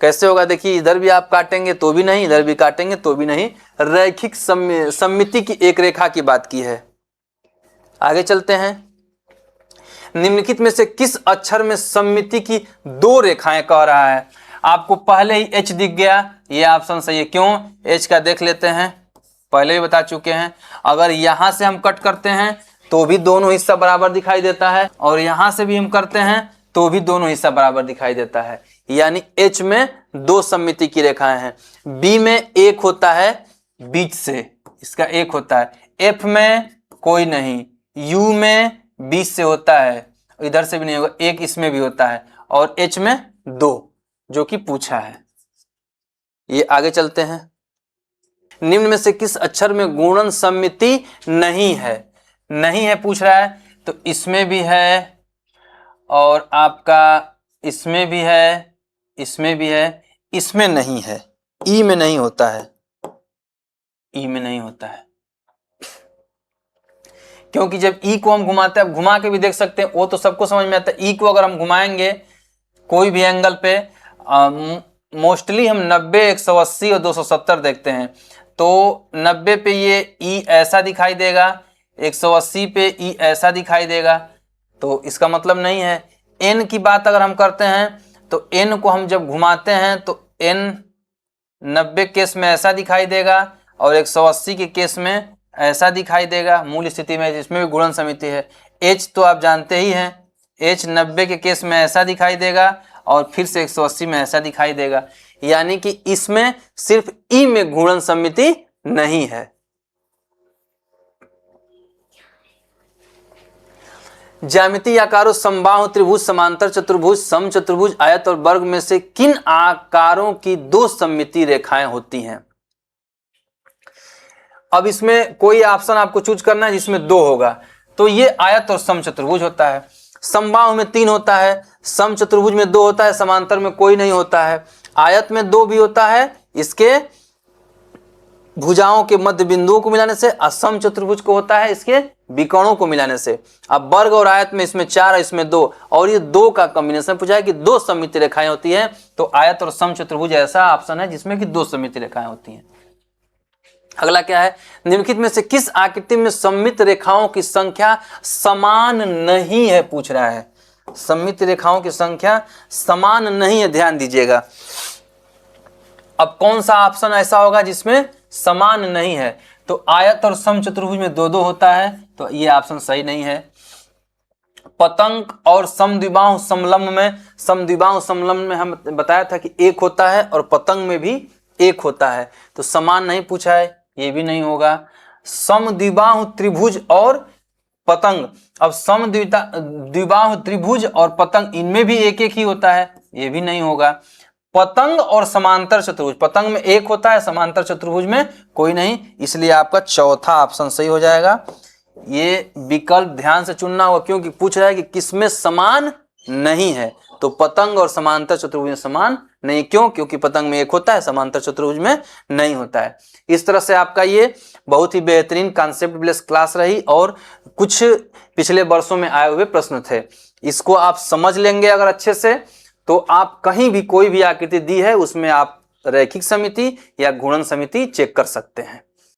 कैसे होगा देखिए, इधर भी आप काटेंगे तो भी नहीं, इधर भी काटेंगे तो भी नहीं। रैखिक सममिति की एक रेखा की बात की है। आगे चलते हैं। निम्नलिखित में से किस अक्षर में सममिति की 2 रेखाएं कह रहा है? आपको पहले ही H दिख गया, ये ऑप्शन सही है। क्यों? H का देख लेते हैं, पहले ही बता चुके हैं। अगर यहां से हम कट करते हैं तो भी दोनों हिस्सा बराबर दिखाई देता है, और यहां से भी हम करते हैं तो भी दोनों हिस्सा बराबर दिखाई देता है। यानी H में 2 सममिति की रेखाएं हैं। B में 1 होता है बीच से, इसका 1 होता है। F में कोई नहीं, U में बीच से होता है, इधर से भी नहीं होगा, 1 इसमें भी होता है, और H में 2 जो कि पूछा है। ये आगे चलते हैं। निम्न में से किस अक्षर में गुणन सममिति नहीं है? नहीं है पूछ रहा है, तो इसमें भी है, और आपका इसमें भी है, इसमें भी है, इसमें नहीं है। ई में नहीं होता है, ई में नहीं होता है, क्योंकि जब ई को हम घुमाते हैं, घुमा के भी देख सकते हैं, वो तो सबको समझ में आता है। ई को अगर हम घुमाएंगे कोई भी एंगल पे, मोस्टली हम 90, 180 और 270 देखते हैं, तो 90 पे ये ई ऐसा दिखाई देगा, 180 पे ई ऐसा दिखाई देगा, तो इसका मतलब नहीं है। एन की बात अगर हम करते हैं तो एन को हम जब घुमाते हैं तो एन 90 केस में ऐसा दिखाई देगा और 180 के केस में ऐसा दिखाई देगा मूल स्थिति में, जिसमें भी गुणन समिति है। एच तो आप जानते ही हैं, एच 90 के केस में ऐसा दिखाई देगा और फिर से 180 में ऐसा दिखाई देगा, यानी कि इसमें सिर्फ ई में गुणन समिति नहीं है। ज्यामितीय आकारों समबाहु त्रिभुज, समांतर चतुर्भुज, समचतुर्भुज, आयत और वर्ग में से किन आकारों की 2 सममिति रेखाएं होती हैं? अब इसमें कोई ऑप्शन आपको चूज करना है जिसमें 2 होगा, तो ये आयत और समचतुर्भुज होता है। समबाहु में 3 होता है, समचतुर्भुज में 2 होता है, समांतर में कोई नहीं होता है। आयत में 2 भी होता है, इसके भुजाओं के मध्य बिंदुओं को मिलाने से, और समचतुर्भुज को होता है इसके विकर्णों को मिलाने से। अब वर्ग और आयत में इसमें 4 है, इसमें 2, और ये 2 का कॉम्बिनेशन पूछा है कि 2 सममिति रेखाएं होती हैं, तो आयत और समचतुर्भुज ऐसा ऑप्शन है जिसमें कि 2 सममिति रेखाएं होती हैं। अगला क्या है? निम्नलिखित में से किस आकृति में सममित रेखाओं की संख्या समान नहीं है पूछ रहा है। सममित रेखाओं की संख्या समान नहीं है, ध्यान दीजिएगा। अब कौन सा ऑप्शन ऐसा होगा जिसमें समान नहीं है? तो आयत और समचतुर्भुज में 2-2 होता है, तो ये ऑप्शन सही नहीं है। पतंग और समद्विबाहु समलंब में, समद्विबाहु समलंब में हम बताया था कि 1 होता है और पतंग में भी 1 होता है, तो समान नहीं पूछा है, ये भी नहीं होगा। समद्विबाहु त्रिभुज और पतंग, अब समद्विबाहु त्रिभुज और पतंग इनमें भी 1-1 ही होता है, ये भी नहीं होगा। पतंग और समांतर चतुर्भुज, पतंग में 1 होता है, समांतर चतुर्भुज में कोई नहीं, इसलिए आपका चौथा ऑप्शन सही हो जाएगा। ये विकल्प ध्यान से चुनना होगा, क्योंकि पूछ रहा है कि किसमें समान नहीं है। तो पतंग और समांतर चतुर्भुज में समान नहीं, क्यों? क्योंकि पतंग में एक होता है, समांतर चतुर्भुज में नहीं होता है। इस तरह से आपका ये बहुत ही बेहतरीन कॉन्सेप्ट बेस्ड क्लास रही और कुछ पिछले वर्षों में आए हुए प्रश्न थे। इसको आप समझ लेंगे अगर अच्छे से, तो आप कहीं भी कोई भी आकृति दी है उसमें आप रैखिक समिति या गुणन समिति चेक कर सकते हैं।